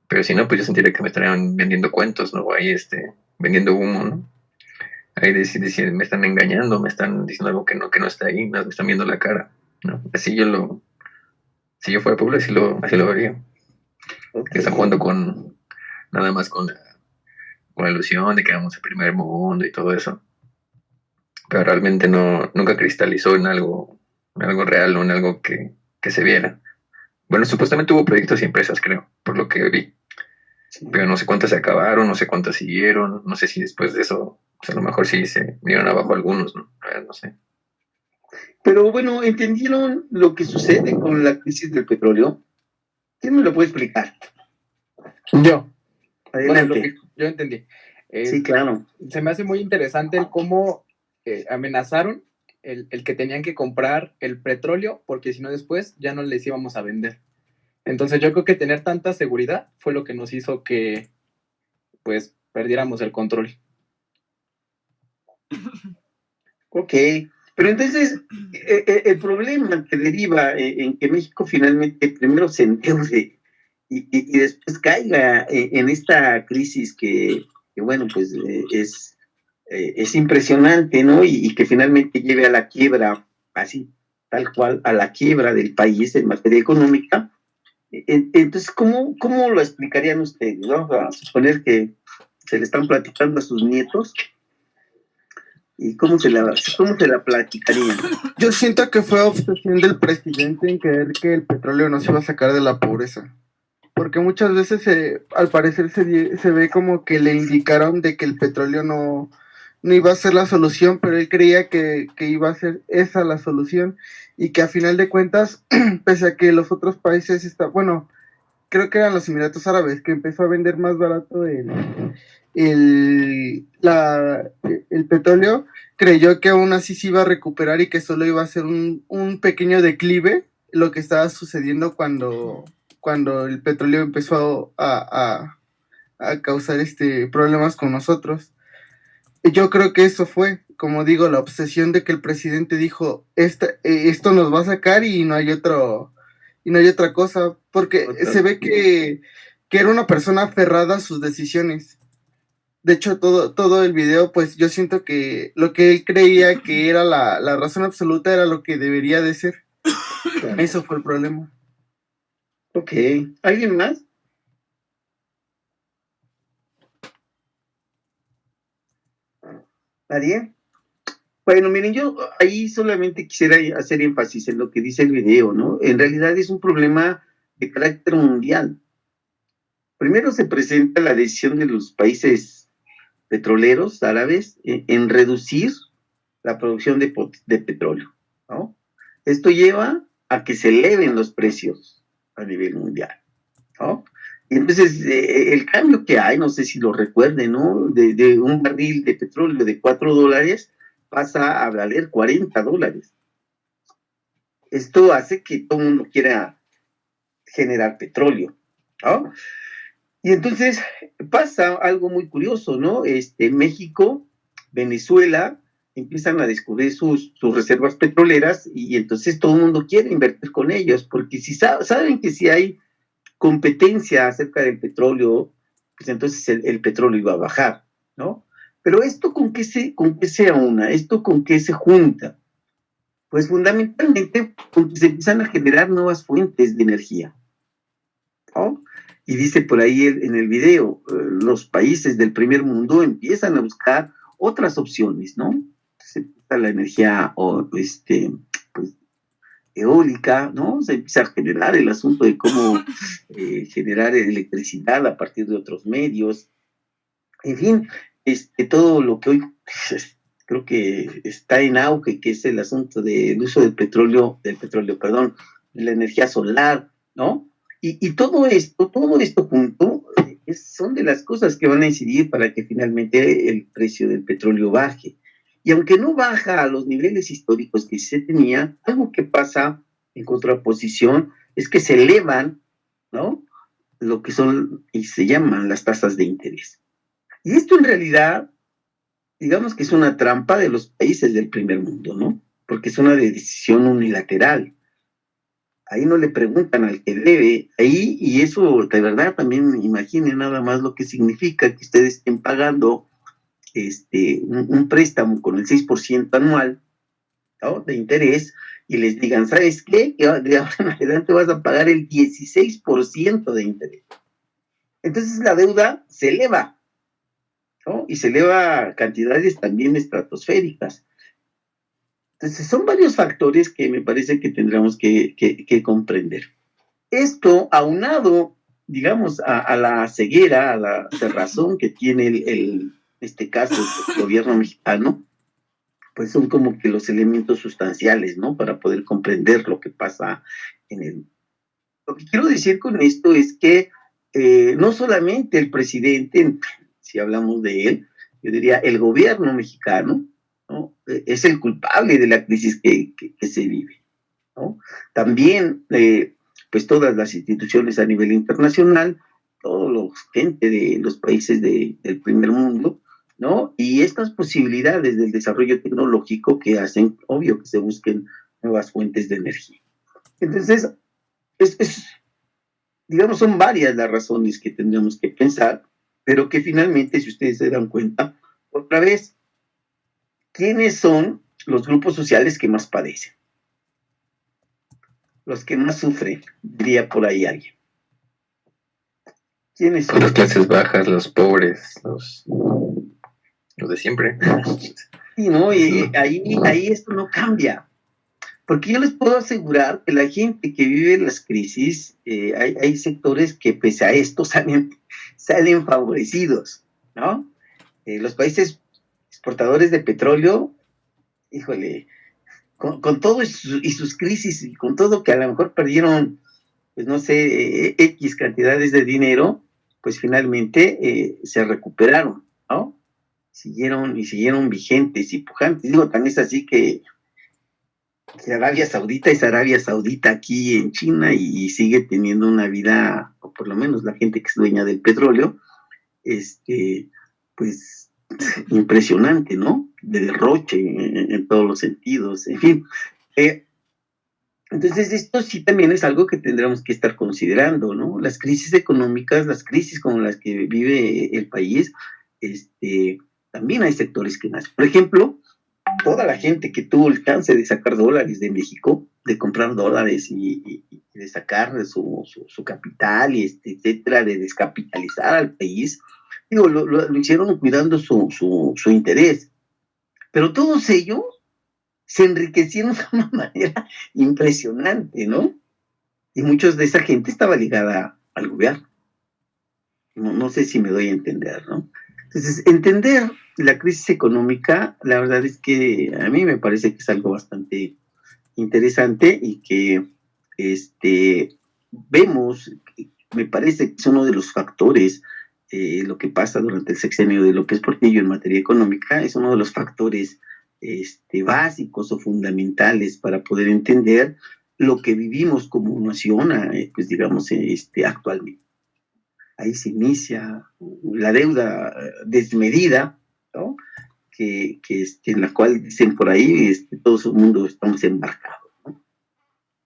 pero si no, pues yo sentiría que me estarían vendiendo cuentos, ¿no? Ahí, vendiendo humo, ¿no? Ahí me están engañando, me están diciendo algo que no está ahí, me están viendo la cara, ¿no? Si yo fuera pueblo, así lo vería. Okay. Que está jugando nada más con la ilusión de que vamos al primer mundo y todo eso, pero realmente nunca cristalizó en algo real o en algo que se viera. Bueno, supuestamente hubo proyectos y empresas, creo, por lo que vi. Sí. Pero no sé cuántas se acabaron, no sé cuántas siguieron, no sé si después de eso, pues a lo mejor sí se vinieron abajo algunos, ¿no? A ver, no sé. Pero bueno, ¿entendieron lo que sucede con la crisis del petróleo? ¿Quién me lo puede explicar? Yo. Adelante. Bueno, yo entendí. Sí, claro. Se me hace muy interesante el cómo amenazaron el que tenían que comprar el petróleo, porque si no después ya no les íbamos a vender. Entonces yo creo que tener tanta seguridad fue lo que nos hizo que pues perdiéramos el control. Ok, pero entonces el problema que deriva en que México finalmente primero se endeude y después caiga en esta crisis que bueno, pues es impresionante, ¿no? Y que finalmente lleve a la quiebra, así, tal cual, a la quiebra del país en materia económica. Entonces, ¿cómo lo explicarían ustedes? Vamos a suponer que se le están platicando a sus nietos ¿Y cómo se la platicarían? Yo siento que fue obsesión del presidente en creer que el petróleo nos iba a sacar de la pobreza. Porque muchas veces, al parecer, se ve como que le indicaron de que el petróleo no iba a ser la solución, pero él creía que iba a ser esa la solución y que a final de cuentas, pese a que los otros países, bueno, creo que eran los Emiratos Árabes, que empezó a vender más barato el petróleo, creyó que aún así se iba a recuperar y que solo iba a ser un pequeño declive, lo que estaba sucediendo cuando el petróleo empezó a causar problemas con nosotros. Yo creo que eso fue, como digo, la obsesión de que el presidente dijo, esto nos va a sacar y no hay otra cosa, porque se ve que era una persona aferrada a sus decisiones. De hecho, todo el video, pues yo siento que lo que él creía que era la razón absoluta era lo que debería de ser. Eso fue el problema. Ok, ¿alguien más? ¿Nadie? Bueno, miren, yo ahí solamente quisiera hacer énfasis en lo que dice el video, ¿no? En realidad es un problema de carácter mundial. Primero se presenta la decisión de los países petroleros árabes en reducir la producción de petróleo, ¿no? Esto lleva a que se eleven los precios a nivel mundial, ¿no? Y entonces el cambio que hay, no sé si lo recuerden, ¿no? De un barril de petróleo de $4 pasa a valer $40. Esto hace que todo el mundo quiera generar petróleo, ¿no? Y entonces pasa algo muy curioso, ¿no? México, Venezuela, empiezan a descubrir sus reservas petroleras y entonces todo el mundo quiere invertir con ellos, porque si saben que si hay competencia acerca del petróleo, pues entonces el petróleo iba a bajar, ¿no? Pero esto con qué se aúna, esto con qué se junta, pues fundamentalmente porque se empiezan a generar nuevas fuentes de energía, ¿no? Y dice por ahí en el video, los países del primer mundo empiezan a buscar otras opciones, ¿no? Se empieza la energía pues, eólica, ¿no? Se empieza a generar el asunto de cómo generar electricidad a partir de otros medios. En fin, todo lo que hoy creo que está en auge, que es el asunto del uso del petróleo, perdón, de la energía solar, ¿no? Y todo esto junto, son de las cosas que van a incidir para que finalmente el precio del petróleo baje. Y aunque no baja a los niveles históricos que se tenía, algo que pasa en contraposición es que se elevan, ¿no? Lo que son y se llaman las tasas de interés. Y esto en realidad, digamos que es una trampa de los países del primer mundo, ¿no? Porque es una decisión unilateral. Ahí no le preguntan al que debe, ahí, y eso de verdad también imaginen nada más lo que significa que ustedes estén pagando un préstamo con el 6% anual, ¿no? De interés, y les digan, ¿sabes qué? Que de ahora en adelante vas a pagar el 16% de interés. Entonces la deuda se eleva, ¿no? Y se eleva a cantidades también estratosféricas. Entonces, son varios factores que me parece que tendremos que comprender. Esto, aunado, digamos, a la ceguera, a la cerrazón que tiene este caso, el gobierno mexicano, pues son como que los elementos sustanciales, ¿no? Para poder comprender lo que pasa en el... Lo que quiero decir con esto es que no solamente el presidente, si hablamos de él, yo diría el gobierno mexicano, ¿no? Es el culpable de la crisis que se vive, ¿no? También, pues todas las instituciones a nivel internacional, todos los gente de los países del primer mundo, ¿no? Y estas posibilidades del desarrollo tecnológico que hacen, obvio, que se busquen nuevas fuentes de energía. Entonces, digamos, son varias las razones que tendríamos que pensar, pero que finalmente, si ustedes se dan cuenta, otra vez, ¿quiénes son los grupos sociales que más padecen? Los que más sufren, diría por ahí alguien. ¿Quiénes son? Las clases bajas, los pobres, los de siempre. Sí, ¿no? Y ahí esto no cambia. Porque yo les puedo asegurar que la gente que vive las crisis, hay sectores que pese a esto salen favorecidos, ¿no? Los países exportadores de petróleo, híjole, con todo y sus crisis, y con todo que a lo mejor perdieron, pues no sé, X cantidades de dinero, pues finalmente se recuperaron, ¿no? Siguieron vigentes y pujantes. Digo, tan es así que Arabia Saudita es Arabia Saudita aquí en China y sigue teniendo una vida, o por lo menos la gente que es dueña del petróleo, pues impresionante, ¿no? De derroche en todos los sentidos, en fin. Entonces, esto sí también es algo que tendremos que estar considerando, ¿no? Las crisis económicas, las crisis como las que vive el país, también hay sectores que nacen. Por ejemplo, toda la gente que tuvo el chance de sacar dólares de México, de comprar dólares y de sacar su capital, etcétera, de descapitalizar al país, digo, lo hicieron cuidando su interés. Pero todos ellos se enriquecieron de una manera impresionante, ¿no? Y muchos de esa gente estaba ligada al gobierno. No sé si me doy a entender, ¿no? Entonces, entender la crisis económica, la verdad es que a mí me parece que es algo bastante interesante y que vemos, me parece que es uno de los factores, lo que pasa durante el sexenio de López Portillo en materia económica, es uno de los factores básicos o fundamentales para poder entender lo que vivimos como nación, pues digamos, actualmente. Ahí se inicia la deuda desmedida, ¿no? Que en la cual dicen por ahí, todo el mundo estamos embarcados, ¿no?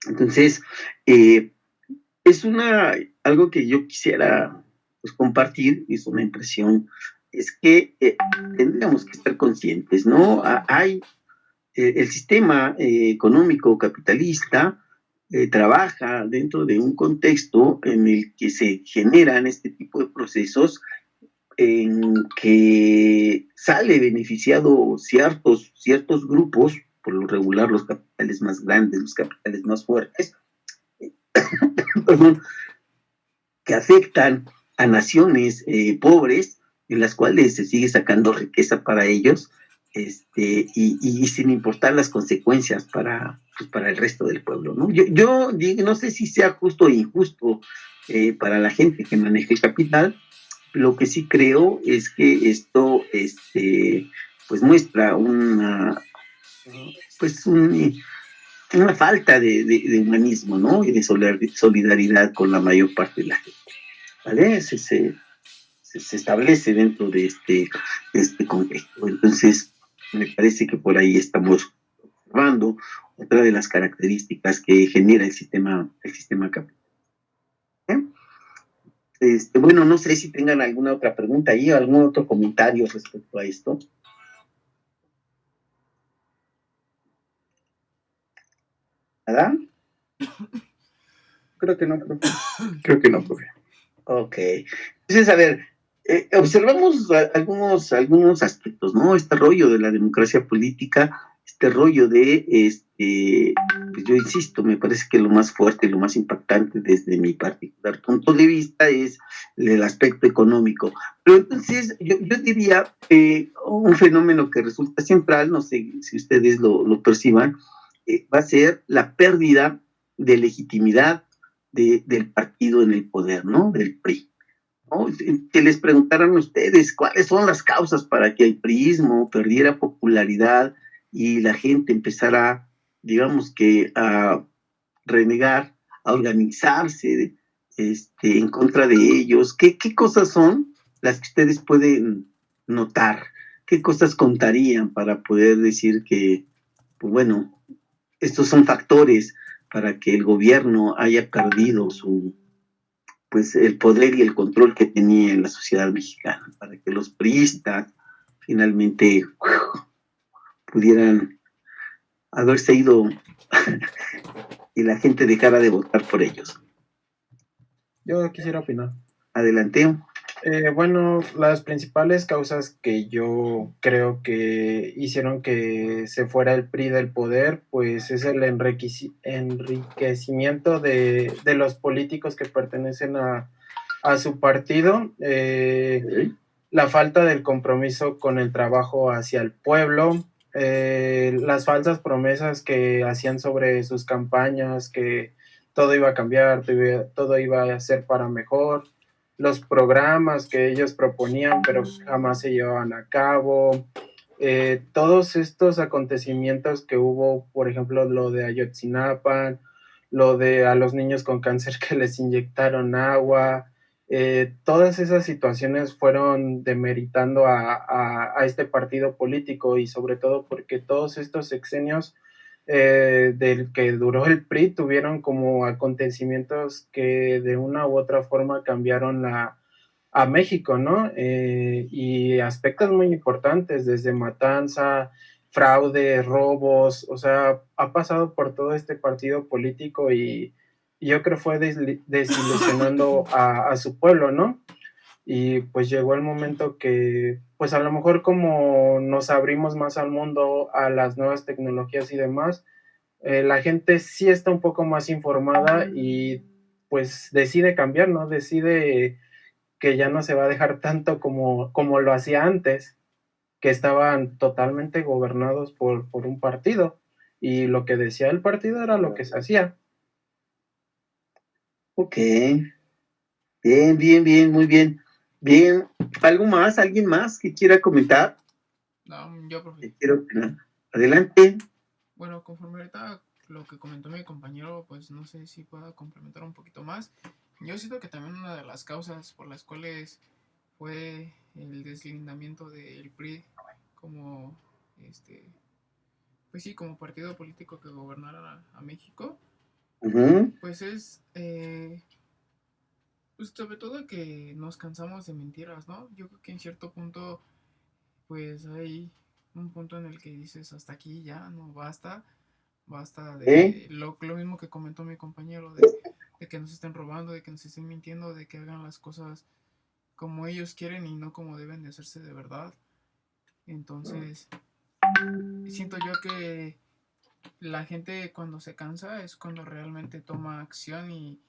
Entonces, es algo que yo quisiera pues, compartir, es una impresión, es que tendríamos que estar conscientes, ¿no? Hay el sistema económico capitalista trabaja dentro de un contexto en el que se generan este tipo de procesos en que sale beneficiado ciertos grupos, por lo regular los capitales más grandes, los capitales más fuertes, que afectan a naciones pobres, en las cuales se sigue sacando riqueza para ellos, y sin importar las consecuencias para el resto del pueblo, ¿no? Yo digo, no sé si sea justo o injusto para la gente que maneja el capital. Lo que sí creo es que esto pues muestra una falta de humanismo, ¿no? Y de solidaridad con la mayor parte de la gente, ¿vale? Se establece dentro de este contexto. Entonces, me parece que por ahí estamos observando otra de las características que genera el sistema capitalista. Bueno, no sé si tengan alguna otra pregunta ahí o algún otro comentario respecto a esto. ¿Nada? Creo que no, profe. Creo que no, profe. Ok. Entonces, a ver, observamos algunos aspectos, ¿no? Este rollo de la democracia política, este rollo de, pues yo insisto, me parece que lo más fuerte, lo más impactante desde mi particular punto de vista es el aspecto económico. Pero entonces, yo diría un fenómeno que resulta central, no sé si ustedes lo perciban, va a ser la pérdida de legitimidad del partido en el poder, ¿no? Del PRI. ¿No? Que les preguntaran a ustedes cuáles son las causas para que el priismo perdiera popularidad y la gente empezara, digamos que, a renegar, a organizarse en contra de ellos. ¿Qué cosas son las que ustedes pueden notar? ¿Qué cosas contarían para poder decir que, pues bueno, estos son factores para que el gobierno haya perdido el poder y el control que tenía en la sociedad mexicana, para que los priistas finalmente pudieran haberse ido y la gente dejara de votar por ellos? Yo quisiera opinar. Adelante. Bueno, las principales causas que yo creo que hicieron que se fuera el PRI del poder, pues es el enriquecimiento de los políticos que pertenecen a su partido, la falta del compromiso con el trabajo hacia el pueblo, las falsas promesas que hacían sobre sus campañas, que todo iba a cambiar, todo iba a ser para mejor, los programas que ellos proponían pero jamás se llevaban a cabo, todos estos acontecimientos que hubo, por ejemplo, lo de Ayotzinapa, lo de a los niños con cáncer que les inyectaron agua, todas esas situaciones fueron demeritando a este partido político y sobre todo porque todos estos sexenios del que duró el PRI tuvieron como acontecimientos que de una u otra forma cambiaron a México, ¿no? Y aspectos muy importantes, desde matanza, fraude, robos, o sea, ha pasado por todo este partido político y yo creo fue desilusionando a su pueblo, ¿no? Y pues llegó el momento que, pues a lo mejor como nos abrimos más al mundo, a las nuevas tecnologías y demás, la gente sí está un poco más informada y pues decide cambiar, ¿no? Decide que ya no se va a dejar tanto como lo hacía antes, que estaban totalmente gobernados por un partido y lo que decía el partido era lo que se hacía. Ok, bien, bien, bien, muy bien. Bien, ¿algo más? ¿Alguien más que quiera comentar? No, yo, profe. Que quiera opinar. Adelante. Bueno, conforme ahorita lo que comentó mi compañero, pues no sé si pueda complementar un poquito más. Yo siento que también una de las causas por las cuales fue el deslindamiento del PRI como pues sí, como partido político que gobernara a México, pues es pues sobre todo que nos cansamos de mentiras, ¿no? Yo creo que en cierto punto pues hay un punto en el que dices hasta aquí ya, no basta de lo mismo que comentó mi compañero, de que nos estén robando, de que nos estén mintiendo, de que hagan las cosas como ellos quieren y no como deben de hacerse de verdad. Entonces, siento yo que la gente cuando se cansa es cuando realmente toma acción y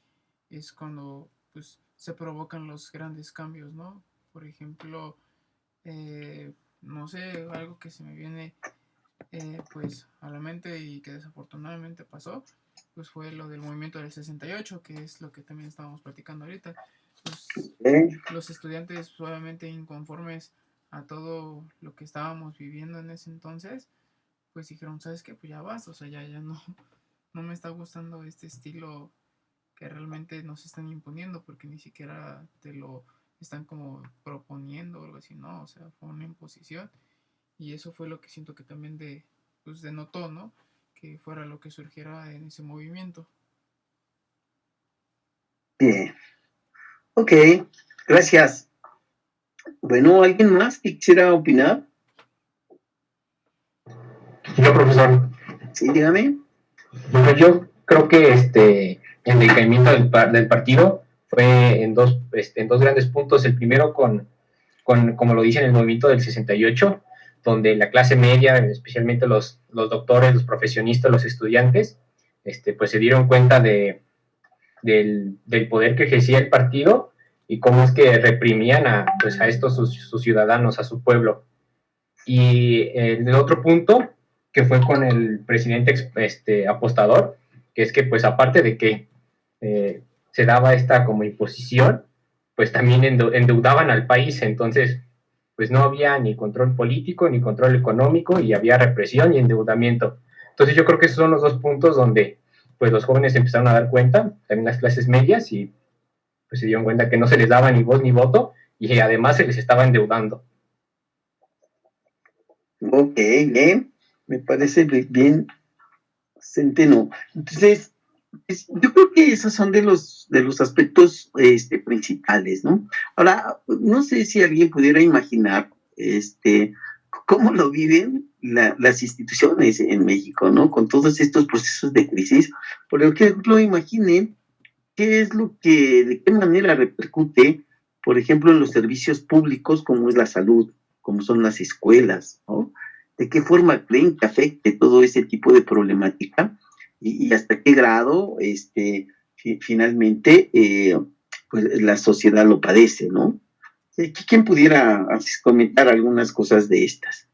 es cuando pues se provocan los grandes cambios, ¿no? Por ejemplo, no sé, algo que se me viene pues a la mente y que desafortunadamente pasó, pues fue lo del movimiento del 68, que es lo que también estábamos platicando ahorita. Pues, los estudiantes obviamente inconformes a todo lo que estábamos viviendo en ese entonces, pues dijeron, ¿sabes qué? Pues ya basta, o sea, ya no me está gustando este estilo que realmente nos están imponiendo, porque ni siquiera te lo están como proponiendo o algo así, no, o sea, fue una imposición y eso fue lo que siento que también pues denotó, ¿no? Que fuera lo que surgiera en ese movimiento. Bien. Ok, gracias. Bueno, ¿alguien más que quisiera opinar? Yo, profesor. Sí, dígame. Bueno, yo creo que el decaimiento del partido fue en dos grandes puntos. El primero como lo dice en el movimiento del 68, donde la clase media, especialmente los doctores, los profesionistas, los estudiantes, pues se dieron cuenta del poder que ejercía el partido y cómo es que reprimían a estos sus ciudadanos, a su pueblo. Y el otro punto, que fue con el presidente apostador, que es que pues aparte de que se daba esta como imposición, pues también endeudaban al país, entonces pues no había ni control político ni control económico y había represión y endeudamiento. Entonces yo creo que esos son los dos puntos donde pues los jóvenes empezaron a dar cuenta, también las clases medias, y pues se dieron cuenta que no se les daba ni voz ni voto y además se les estaba endeudando. Ok, bien, me parece bien, Centeno. Entonces, pues, yo creo que esos son de los aspectos principales, ¿no? Ahora, no sé si alguien pudiera imaginar cómo lo viven las instituciones en México, ¿no? Con todos estos procesos de crisis. Por ejemplo, imaginen qué es de qué manera repercute por ejemplo, en los servicios públicos, como es la salud, como son las escuelas, ¿no? ¿De qué forma creen que afecte todo ese tipo de problemática? Y hasta qué grado, finalmente, pues la sociedad lo padece, ¿no? ¿Quién pudiera comentar algunas cosas de estas?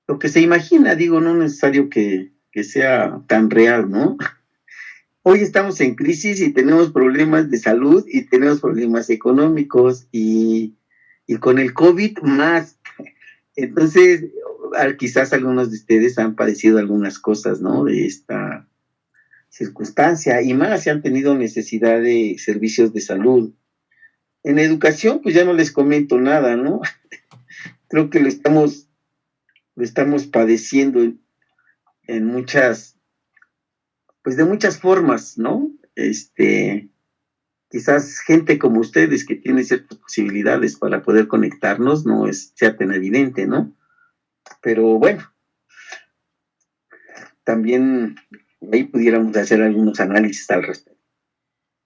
Lo que se imagina, digo, no es necesario que sea tan real, ¿no? Hoy estamos en crisis y tenemos problemas de salud y tenemos problemas económicos y con el COVID más. Entonces, quizás algunos de ustedes han padecido algunas cosas, ¿no? De esta circunstancia y más si han tenido necesidad de servicios de salud. En educación, pues ya no les comento nada, ¿no? Creo que lo estamos padeciendo en muchas, pues de muchas formas, ¿no? Quizás gente como ustedes que tiene ciertas posibilidades para poder conectarnos no sea tan evidente, ¿no? Pero bueno, también ahí pudiéramos hacer algunos análisis al respecto.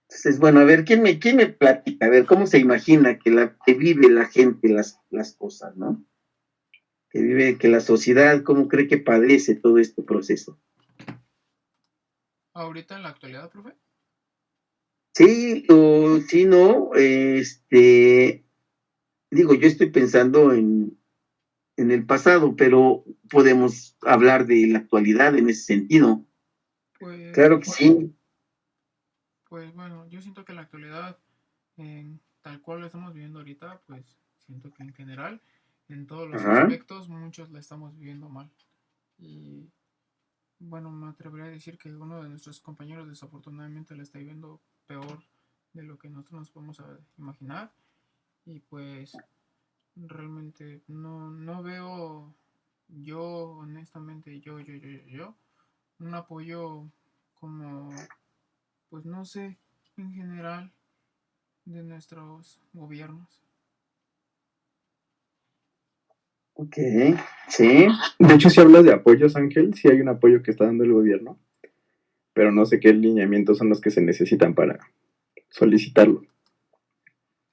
Entonces, bueno, a ver, ¿quién me platica? A ver, ¿cómo se imagina que vive la gente las cosas, ¿no? Que la sociedad, ¿cómo cree que padece todo este proceso? ¿Ahorita en la actualidad, profe? Sí, sí, no, digo, yo estoy pensando en el pasado, pero podemos hablar de la actualidad en ese sentido. Pues, Claro que sí. Pues bueno, yo siento que en la actualidad, tal cual lo estamos viviendo ahorita, pues siento que en general, en todos los aspectos, muchos la estamos viviendo mal. Y bueno, me atrevería a decir que uno de nuestros compañeros desafortunadamente la está viviendo peor de lo que nosotros nos podemos imaginar. Y pues realmente no veo yo, honestamente, yo, un apoyo como, pues no sé, en general de nuestros gobiernos. Ok, sí. De hecho, si hablas de apoyos, Ángel, sí hay un apoyo que está dando el gobierno, pero no sé qué lineamientos son los que se necesitan para solicitarlo.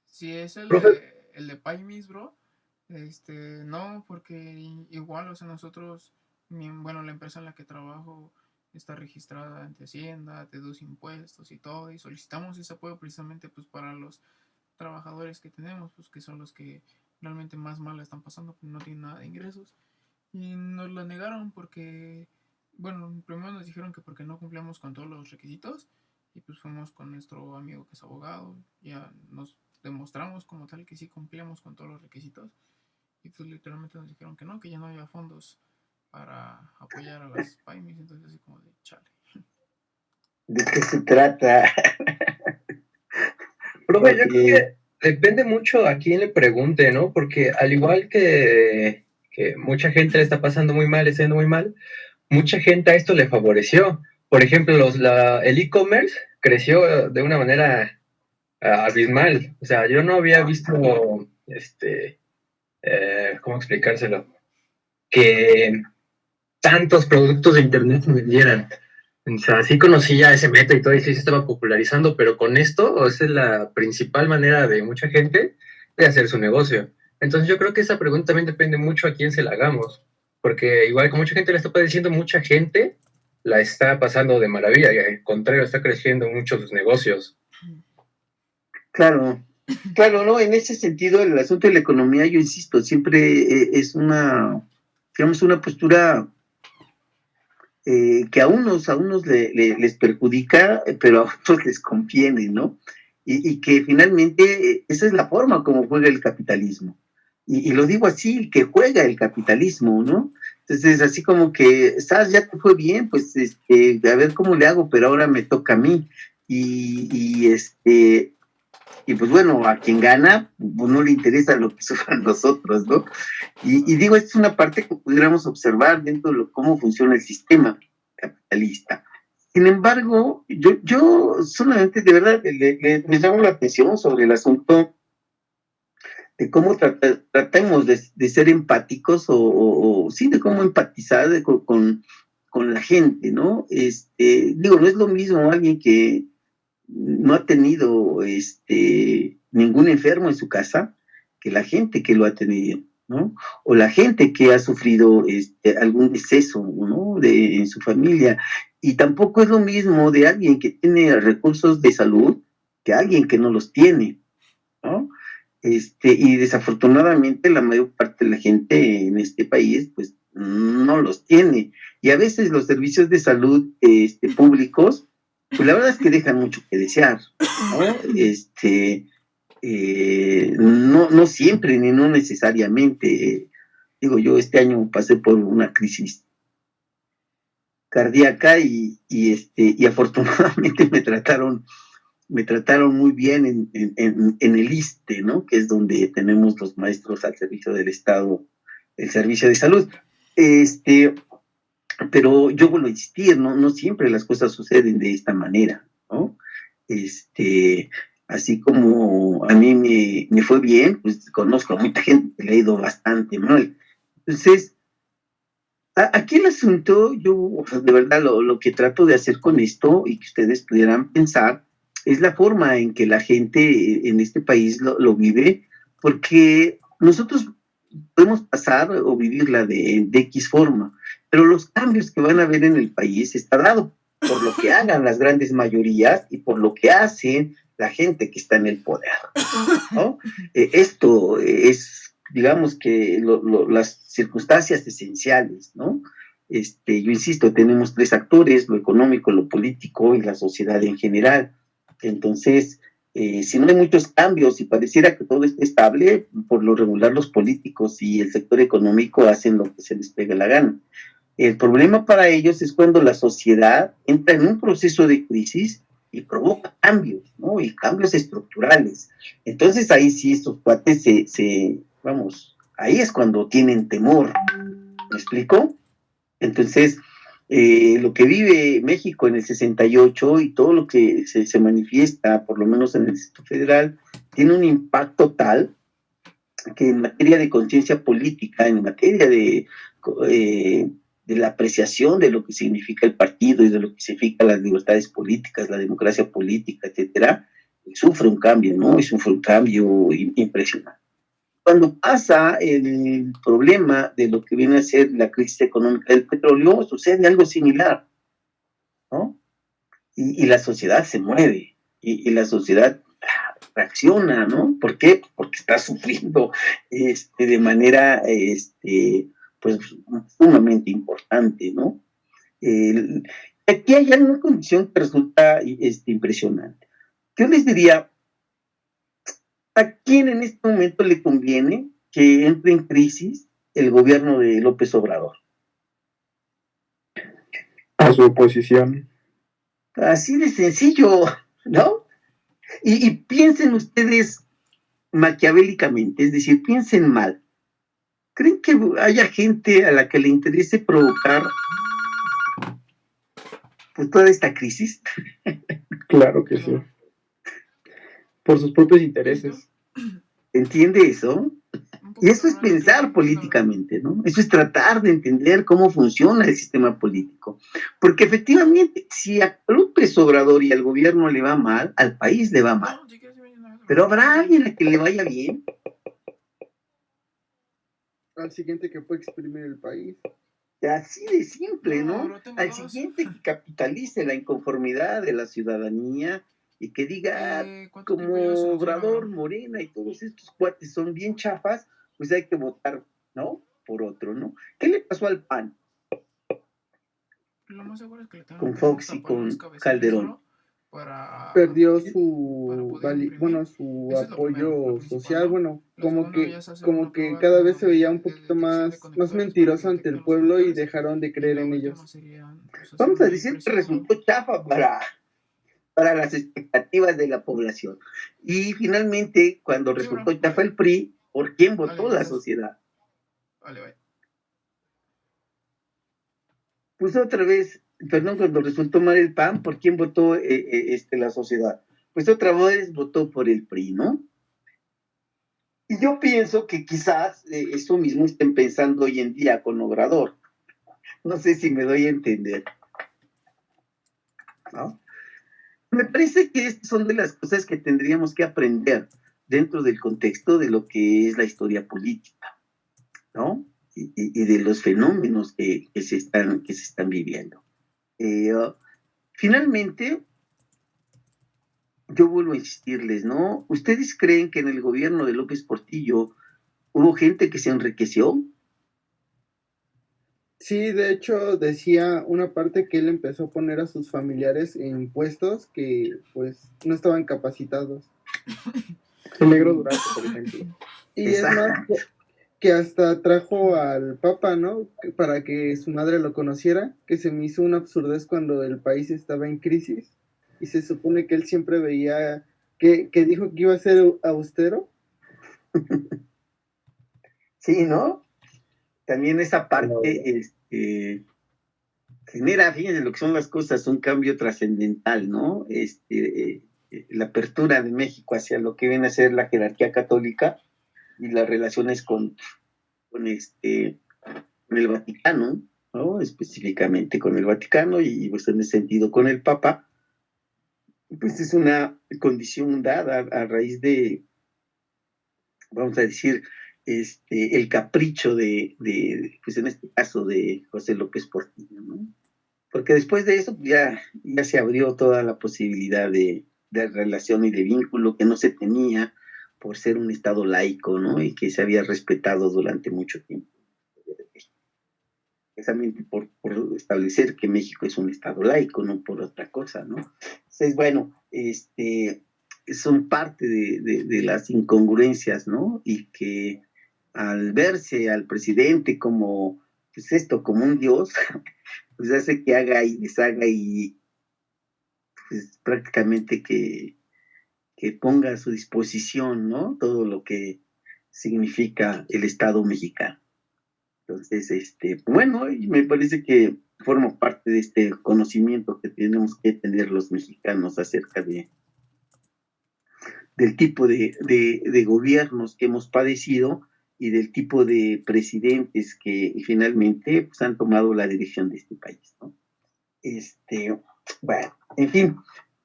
Si es el de PayMis, bro, no, porque igual, o sea, nosotros, bueno, la empresa en la que trabajo está registrada ante Hacienda, deduce impuestos y todo, y solicitamos ese apoyo precisamente pues para los trabajadores que tenemos, pues que son los que realmente más mal la están pasando, porque no tienen nada de ingresos. Y nos lo negaron porque, bueno, primero nos dijeron que porque no cumplíamos con todos los requisitos, y pues fuimos con nuestro amigo que es abogado, ya nos demostramos como tal que sí cumplíamos con todos los requisitos, y pues literalmente nos dijeron que ya no había fondos para apoyar a las PYMEs, entonces así como de chale. ¿De qué se trata? Profe, yo creo que depende mucho a quién le pregunte, ¿no? Porque al igual que mucha gente le está pasando muy mal, está yendo muy mal, mucha gente a esto le favoreció. Por ejemplo, el e-commerce creció de una manera abismal. O sea, yo no había visto, ¿cómo explicárselo? Que tantos productos de internet se vendieran. O sea, sí conocía ese método y todo, y sí se estaba popularizando, pero con esto, esa es la principal manera de mucha gente de hacer su negocio. Entonces yo creo que esa pregunta también depende mucho a quién se la hagamos, porque igual que mucha gente la está padeciendo, mucha gente la está pasando de maravilla, y al contrario, está creciendo mucho sus negocios. Claro, no, en ese sentido el asunto de la economía, yo insisto, siempre es una, digamos, una postura que a unos les perjudica, pero a otros les conviene, ¿no? Y que finalmente esa es la forma como juega el capitalismo. Y lo digo así, que juega el capitalismo, ¿no? Entonces, así como que, ¿sabes? Ya te fue bien, pues, a ver cómo le hago, pero ahora me toca a mí. Y pues bueno, a quien gana, pues no le interesa lo que sufran los otros, ¿no? Y digo, esta es una parte que pudiéramos observar dentro de cómo funciona el sistema capitalista. Sin embargo, yo solamente de verdad les llamo la atención sobre el asunto de cómo tratamos de ser empáticos o sí, de cómo empatizar con la gente, ¿no? Digo, no es lo mismo alguien que no ha tenido ningún enfermo en su casa que la gente que lo ha tenido, ¿no? O la gente que ha sufrido algún deceso, ¿no? En su familia. Y tampoco es lo mismo de alguien que tiene recursos de salud que alguien que no los tiene, ¿no? Y desafortunadamente la mayor parte de la gente en este país, pues, no los tiene. Y a veces los servicios de salud públicos, pues la verdad es que dejan mucho que desear, ¿no? No siempre, ni no necesariamente. Digo, yo este año pasé por una crisis cardíaca y afortunadamente me trataron muy bien en el ISSSTE, ¿no? Que es donde tenemos los maestros al servicio del Estado, el servicio de salud. Pero yo vuelvo a insistir, no siempre las cosas suceden de esta manera, ¿no? Así como a mí me fue bien, pues conozco a mucha gente que le ha ido bastante mal. Entonces, aquí el asunto, yo de verdad lo que trato de hacer con esto y que ustedes pudieran pensar, es la forma en que la gente en este país lo vive, porque nosotros podemos pasar o vivirla de X forma, pero los cambios que van a haber en el país está dado por lo que hagan las grandes mayorías y por lo que hacen la gente que está en el poder, ¿no? Esto es, digamos que las circunstancias esenciales, ¿no? Yo insisto, tenemos 3 actores, lo económico, lo político y la sociedad en general. Entonces, si no hay muchos cambios y pareciera que todo esté estable, por lo regular los políticos y el sector económico hacen lo que se les pega la gana. El problema para ellos es cuando la sociedad entra en un proceso de crisis y provoca cambios, ¿no? Y cambios estructurales. Entonces ahí sí estos cuates ahí es cuando tienen temor. ¿Me explico? Entonces, lo que vive México en el 68 y todo lo que se manifiesta, por lo menos en el Distrito Federal, tiene un impacto tal que en materia de conciencia política, en materia de la apreciación de lo que significa el partido y de lo que significa las libertades políticas, la democracia política, etcétera, sufre un cambio, ¿no? Y sufre un cambio impresionante. Cuando pasa el problema de lo que viene a ser la crisis económica del petróleo, sucede algo similar, ¿no? Y la sociedad se mueve, y la sociedad reacciona, ¿no? ¿Por qué? Porque está sufriendo de manera pues sumamente importante, ¿no? Aquí hay una condición que resulta impresionante. Yo les diría, ¿a quién en este momento le conviene que entre en crisis el gobierno de López Obrador? A su oposición. Así de sencillo, ¿no? Y piensen ustedes maquiavélicamente, es decir, piensen mal. ¿Creen que haya gente a la que le interese provocar pues toda esta crisis? Claro que sí. Por sus propios intereses. ¿Entiende eso? Y eso es pensar políticamente, ¿no? Eso es tratar de entender cómo funciona el sistema político. Porque efectivamente, si a López Obrador y al gobierno le va mal, al país le va mal. Pero habrá alguien a que le vaya bien. Al siguiente que puede exprimir el país. Así de simple, ¿no? Al siguiente que capitalice la inconformidad de la ciudadanía y que diga, como Obrador, Morena y todos estos cuates son bien chafas, pues hay que votar, ¿no? Por otro, ¿no? ¿Qué le pasó al PAN? Lo más seguro es que le tengan Con que Fox y tapar los con cabezales, Calderón. ¿no? Perdió para su Eso es lo primero, lo apoyo principal, social, ¿no? bueno, Lo como segundo que ya es hacer una prueba cada vez como se veía un de poquito detección de más conectores para mentiroso que ante el detecten los pueblo y conectores. dejaron de Y creer la en última ellos. sería pues, hacer Vamos a una decir que impresión, ¿no? resultó chafa para las expectativas de la población. Y finalmente, cuando Sí, resultó bro, chafa vale. el PRI, ¿por quién Vale, votó la gracias. sociedad? Vale, bye. Pues otra vez, perdón, cuando resultó mal el PAN, ¿por quién votó la sociedad? Pues otra vez votó por el PRI, ¿no? Y yo pienso que quizás eso mismo estén pensando hoy en día con Obrador. No sé si me doy a entender, ¿no? Me parece que estas son de las cosas que tendríamos que aprender dentro del contexto de lo que es la historia política, ¿no? Y de los fenómenos que se están viviendo. Finalmente, yo vuelvo a insistirles, ¿no? ¿Ustedes creen que en el gobierno de López Portillo hubo gente que se enriqueció? Sí, de hecho decía una parte que él empezó a poner a sus familiares en puestos que pues no estaban capacitados. El negro Durazo, por ejemplo. Y es más, que hasta trajo al Papa, ¿no? Para que su madre lo conociera, que se me hizo una absurdez cuando el país estaba en crisis y se supone que él siempre veía que dijo que iba a ser austero. Sí, ¿no? También esa parte genera, fíjense lo que son las cosas, un cambio trascendental, ¿no? La apertura de México hacia lo que viene a ser la jerarquía católica y las relaciones con el Vaticano, ¿no? Específicamente con el Vaticano y pues en ese sentido con el Papa, pues es una condición dada a raíz de, vamos a decir, el capricho pues en este caso de José López Portillo, ¿no? Porque después de eso ya se abrió toda la posibilidad de relación y de vínculo que no se tenía por ser un Estado laico, ¿no? Y que se había respetado durante mucho tiempo. Precisamente por establecer que México es un Estado laico, no por otra cosa, ¿no? Entonces, bueno, son parte de las incongruencias, ¿no? Y que al verse al presidente como, pues esto, como un dios, pues hace que haga y deshaga y pues prácticamente que ponga a su disposición, ¿no? Todo lo que significa el Estado mexicano. Entonces, bueno, y me parece que forma parte de este conocimiento que tenemos que tener los mexicanos acerca del tipo de gobiernos que hemos padecido y del tipo de presidentes que finalmente pues, han tomado la dirección de este país, ¿no? Bueno, en fin,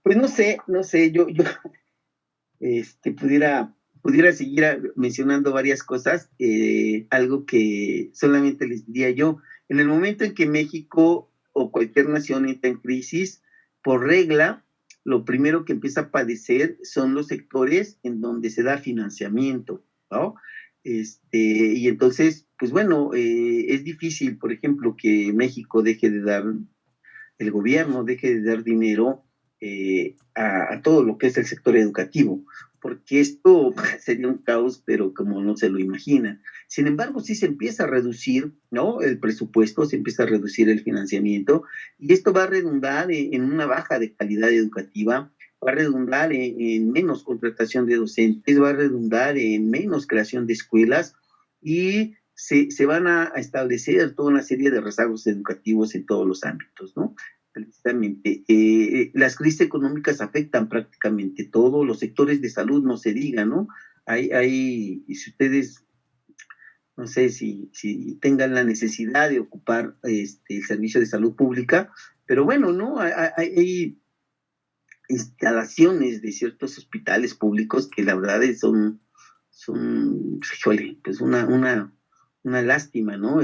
pues no sé, yo pudiera seguir mencionando varias cosas, algo que solamente les diría yo, en el momento en que México o cualquier nación entra en crisis, por regla, lo primero que empieza a padecer son los sectores en donde se da financiamiento, ¿no? Y entonces, pues bueno, es difícil, por ejemplo, que México deje de dar, el gobierno deje de dar dinero a todo lo que es el sector educativo, porque esto sería un caos, pero como no se lo imagina. Sin embargo, sí se empieza a reducir, ¿no? El presupuesto, se empieza a reducir el financiamiento, y esto va a redundar en una baja de calidad educativa, va a redundar en menos contratación de docentes, va a redundar en menos creación de escuelas, y se van a establecer toda una serie de rezagos educativos en todos los ámbitos, ¿no? Precisamente. Las crisis económicas afectan prácticamente todos los sectores de salud, no se diga, ¿no? Si ustedes, no sé si tengan la necesidad de ocupar el servicio de salud pública, pero bueno, ¿no? Hay instalaciones de ciertos hospitales públicos que la verdad son híjole, pues una lástima, ¿no?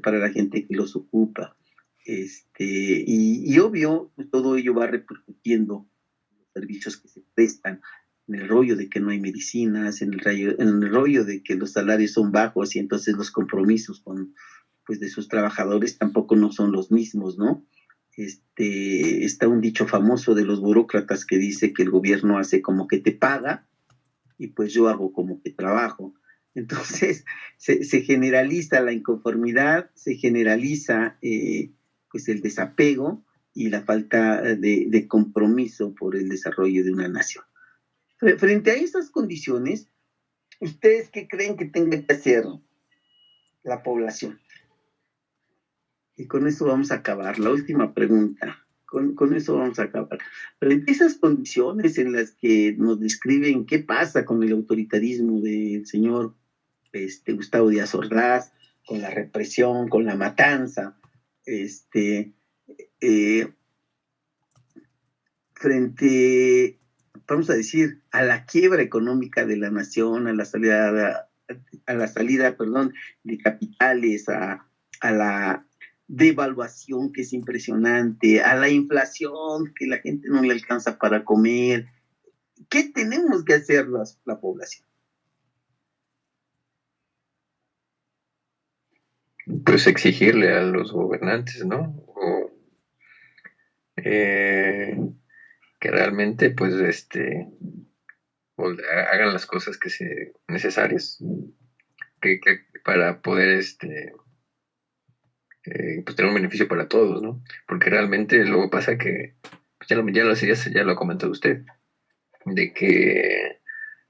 Para la gente que los ocupa. Y obvio, pues, todo ello va repercutiendo en los servicios que se prestan, en el rollo de que no hay medicinas, en el rollo de que los salarios son bajos y entonces los compromisos pues, de sus trabajadores tampoco no son los mismos, ¿no? Está un dicho famoso de los burócratas que dice que el gobierno hace como que te paga y pues yo hago como que trabajo. Entonces se generaliza la inconformidad, se generaliza pues el desapego y la falta de compromiso por el desarrollo de una nación. Frente a esas condiciones, ¿ustedes qué creen que tenga que hacer la población? Y con eso vamos a acabar. La última pregunta. Con eso vamos a acabar. Frente a esas condiciones en las que nos describen qué pasa con el autoritarismo del señor Gustavo Díaz Ordaz, con la represión, con la matanza, frente, vamos a decir, a la quiebra económica de la nación, a la salida, perdón, de capitales, a la devaluación que es impresionante, a la inflación que la gente no le alcanza para comer. ¿Qué tenemos que hacer la población? Pues exigirle a los gobernantes, ¿no? Que realmente, pues, hagan las cosas que se necesarias para poder, pues tener un beneficio para todos, ¿no? Porque realmente luego pasa que, pues, ya lo ha comentado usted, de que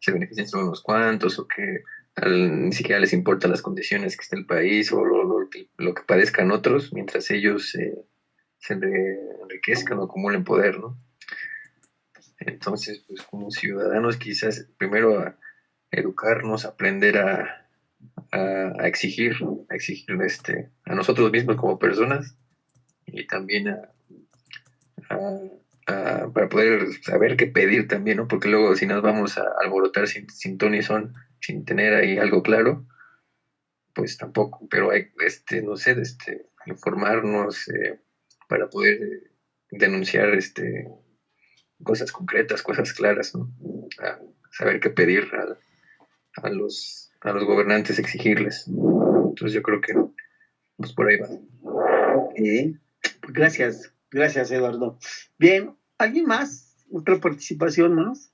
se benefician solo unos cuantos o que ni siquiera les importan las condiciones que está el país o lo que padezcan otros mientras ellos se enriquezcan o acumulen poder, ¿no? Entonces, pues como ciudadanos quizás primero a educarnos, aprender a exigir a nosotros mismos como personas y también para poder saber qué pedir también, ¿no? Porque luego si nos vamos a alborotar sin ton ni son, sin tener ahí algo claro, pues tampoco, pero hay, no sé, informarnos para poder denunciar cosas concretas, cosas claras, ¿no? Saber qué pedir a los gobernantes, exigirles. Entonces yo creo que pues por ahí va. Okay. Gracias, Eduardo. Bien, ¿alguien más? ¿Otra participación más?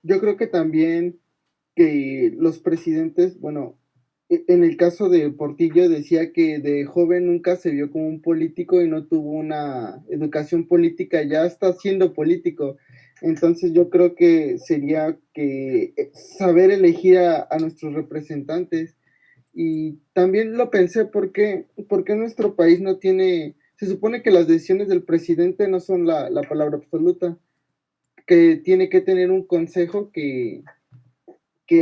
Yo creo que también que los presidentes, bueno, en el caso de Portillo decía que de joven nunca se vio como un político y no tuvo una educación política, ya está siendo político. Entonces yo creo que sería que saber elegir a nuestros representantes. Y también lo pensé porque nuestro país no tiene, se supone que las decisiones del presidente no son la palabra absoluta, que tiene que tener un consejo que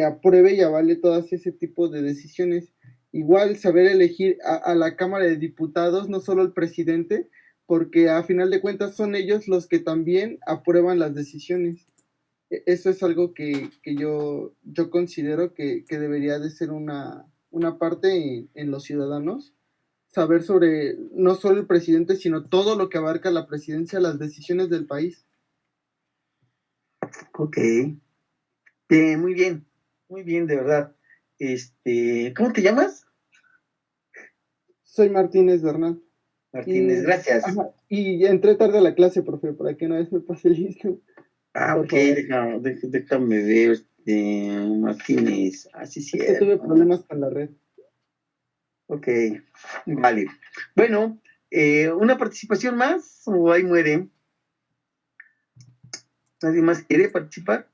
apruebe y avale todas ese tipo de decisiones. Igual saber elegir a la Cámara de Diputados, no solo el presidente, porque a final de cuentas son ellos los que también aprueban las decisiones. Eso es algo que yo considero que debería de ser una parte en los ciudadanos, saber sobre no solo el presidente, sino todo lo que abarca la presidencia, las decisiones del país. Ok. Muy bien, de verdad. ¿Cómo te llamas? Soy Martínez Bernal. Martínez, gracias. Ajá, y entré tarde a la clase, profe, para que una vez me pase listo. Ok, déjame ver, Martínez, así sí es que tuve problemas con la red. Ok, vale. Bueno, ¿una participación más o ahí muere? ¿Nadie más quiere participar?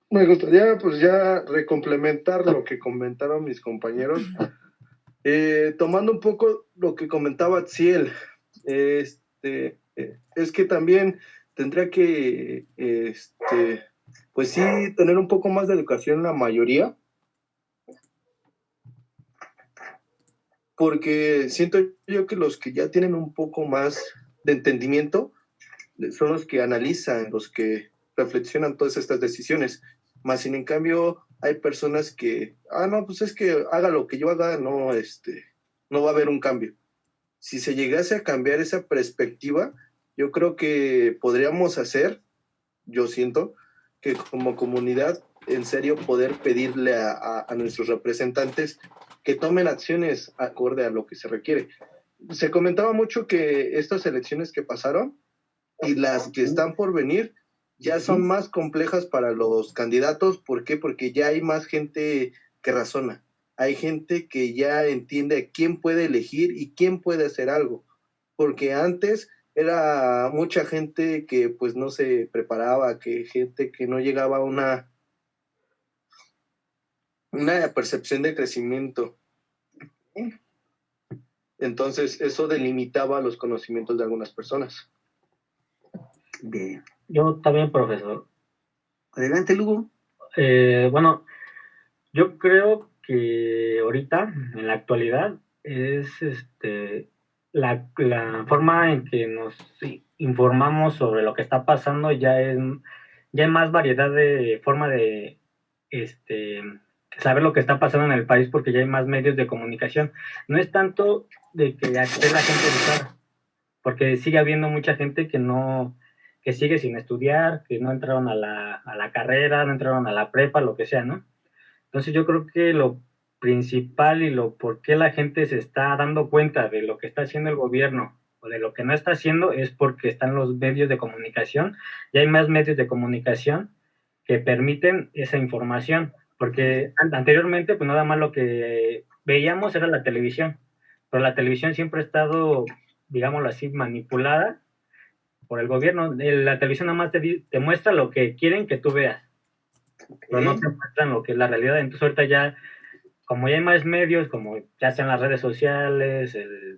Me gustaría pues ya recomplementar lo que comentaron mis compañeros, tomando un poco lo que comentaba Ciel, es que también tendría que, pues sí, tener un poco más de educación la mayoría, porque siento yo que los que ya tienen un poco más de entendimiento son los que analizan, los que reflexionan todas estas decisiones. Más sin en cambio, hay personas que, no, pues es que haga lo que yo haga, no, no va a haber un cambio. Si se llegase a cambiar esa perspectiva, yo creo que podríamos hacer, yo siento, que como comunidad, en serio, poder pedirle a nuestros representantes que tomen acciones acorde a lo que se requiere. Se comentaba mucho que estas elecciones que pasaron y las que están por venir ya son más complejas para los candidatos. ¿Por qué? Porque ya hay más gente que razona. Hay gente que ya entiende quién puede elegir y quién puede hacer algo. Porque antes era mucha gente que pues no se preparaba, que gente que no llegaba a una percepción de crecimiento. Entonces eso delimitaba los conocimientos de algunas personas. Bien. Yo también, profesor. Adelante, Lugo. Bueno, yo creo que ahorita, en la actualidad, es la forma en que nos informamos sobre lo que está pasando ya hay más variedad de forma de saber lo que está pasando en el país, porque ya hay más medios de comunicación. No es tanto de que esté la gente educada, porque sigue habiendo mucha gente que sigue sin estudiar, que no entraron a la carrera, no entraron a la prepa, lo que sea, ¿no? Entonces yo creo que lo principal y lo por qué la gente se está dando cuenta de lo que está haciendo el gobierno o de lo que no está haciendo es porque están los medios de comunicación, y hay más medios de comunicación que permiten esa información, porque anteriormente pues nada más lo que veíamos era la televisión, pero la televisión siempre ha estado, digámoslo así, manipulada por el gobierno. La televisión nada más te muestra lo que quieren que tú veas, pero no te muestran lo que es la realidad. Entonces ahorita ya, como ya hay más medios, como ya sean las redes sociales,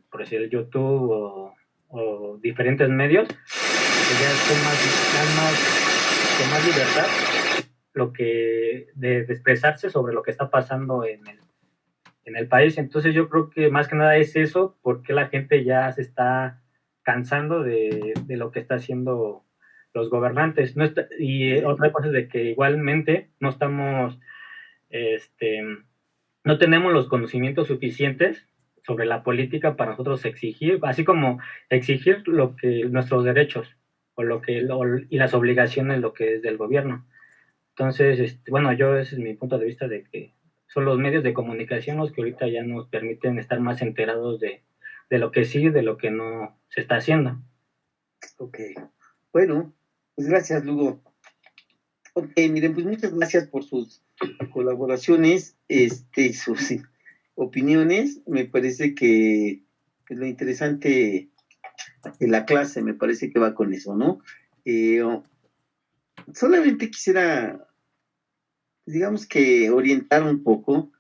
por decir el YouTube o diferentes medios, pues ya con más libertad de expresarse sobre lo que está pasando en el país. Entonces yo creo que más que nada es eso, porque la gente ya se está cansando de lo que está haciendo los gobernantes. Y otra cosa es de que igualmente no tenemos los conocimientos suficientes sobre la política para nosotros exigir, así como exigir nuestros derechos y las obligaciones, lo que es del gobierno. Entonces, bueno, ese es mi punto de vista, de que son los medios de comunicación los que ahorita ya nos permiten estar más enterados de lo que sí y de lo que no se está haciendo. Ok, bueno, pues gracias, Lugo. Ok, miren, pues muchas gracias por sus colaboraciones, sus opiniones. Me parece que lo interesante de la clase, me parece que va con eso, ¿no? Solamente quisiera, digamos que orientar un poco.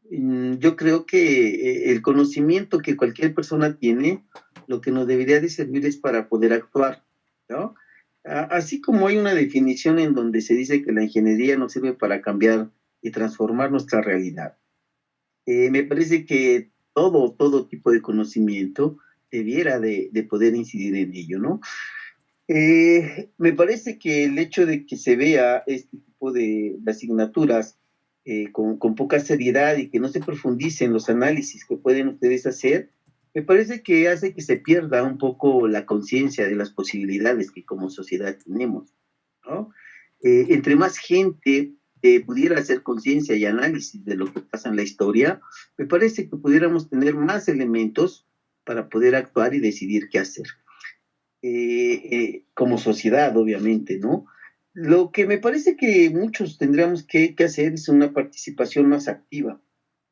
Yo creo que el conocimiento que cualquier persona tiene, lo que nos debería de servir es para poder actuar, ¿no? Así como hay una definición en donde se dice que la ingeniería nos sirve para cambiar y transformar nuestra realidad, me parece que todo tipo de conocimiento debiera de poder incidir en ello, ¿no? Me parece que el hecho de que se vea este tipo de asignaturas con poca seriedad y que no se profundicen los análisis que pueden ustedes hacer, me parece que hace que se pierda un poco la conciencia de las posibilidades que como sociedad tenemos, ¿no? Entre más gente pudiera hacer conciencia y análisis de lo que pasa en la historia, me parece que pudiéramos tener más elementos para poder actuar y decidir qué hacer. Como sociedad, obviamente, ¿no? Lo que me parece que muchos tendríamos que hacer es una participación más activa,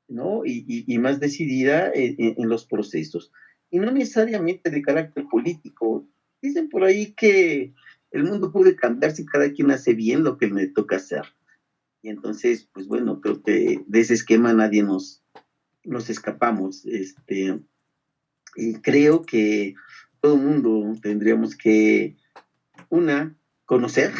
¿no? Y más decidida en los procesos. Y no necesariamente de carácter político. Dicen por ahí que el mundo puede cambiar si cada quien hace bien lo que le toca hacer. Y entonces, pues bueno, creo que de ese esquema nadie nos escapamos. Y creo que todo el mundo tendríamos que, conocer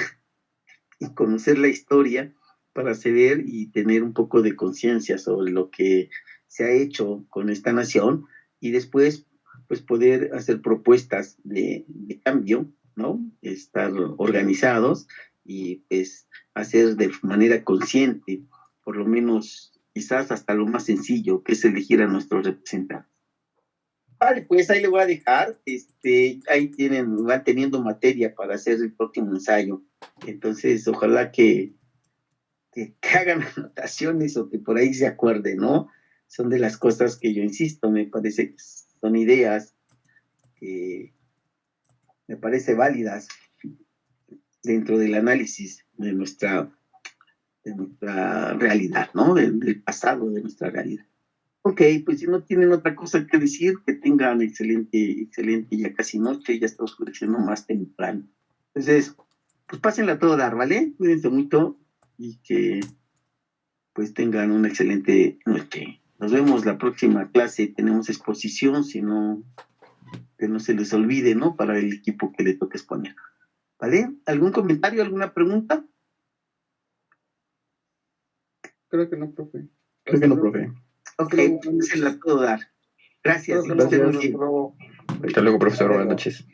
y conocer la historia para saber y tener un poco de conciencia sobre lo que se ha hecho con esta nación y después pues poder hacer propuestas de cambio, ¿no? Estar organizados y pues hacer de manera consciente, por lo menos quizás hasta lo más sencillo, que es elegir a nuestros representantes. Vale, pues ahí le voy a dejar, ahí van teniendo materia para hacer el próximo ensayo, entonces ojalá que hagan anotaciones o que por ahí se acuerden, ¿no? Son de las cosas que yo insisto, me parece que son ideas que me parece válidas dentro del análisis de nuestra realidad, ¿no? Del pasado de nuestra realidad. Ok, pues si no tienen otra cosa que decir, que tengan excelente, ya casi noche, ya está oscureciendo más temprano. Entonces, pues pásenla a todo dar, ¿vale? Cuídense mucho y que pues tengan una excelente noche. Nos vemos la próxima clase, tenemos exposición, si no, que no se les olvide, ¿no? Para el equipo que le toque exponer. ¿Vale? ¿Algún comentario, alguna pregunta? Creo que no, profe. Creo que no, profe. Ok, pásenla a todo dar. Gracias. Gracias. Muy bien. Hasta luego, profesor. Buenas noches.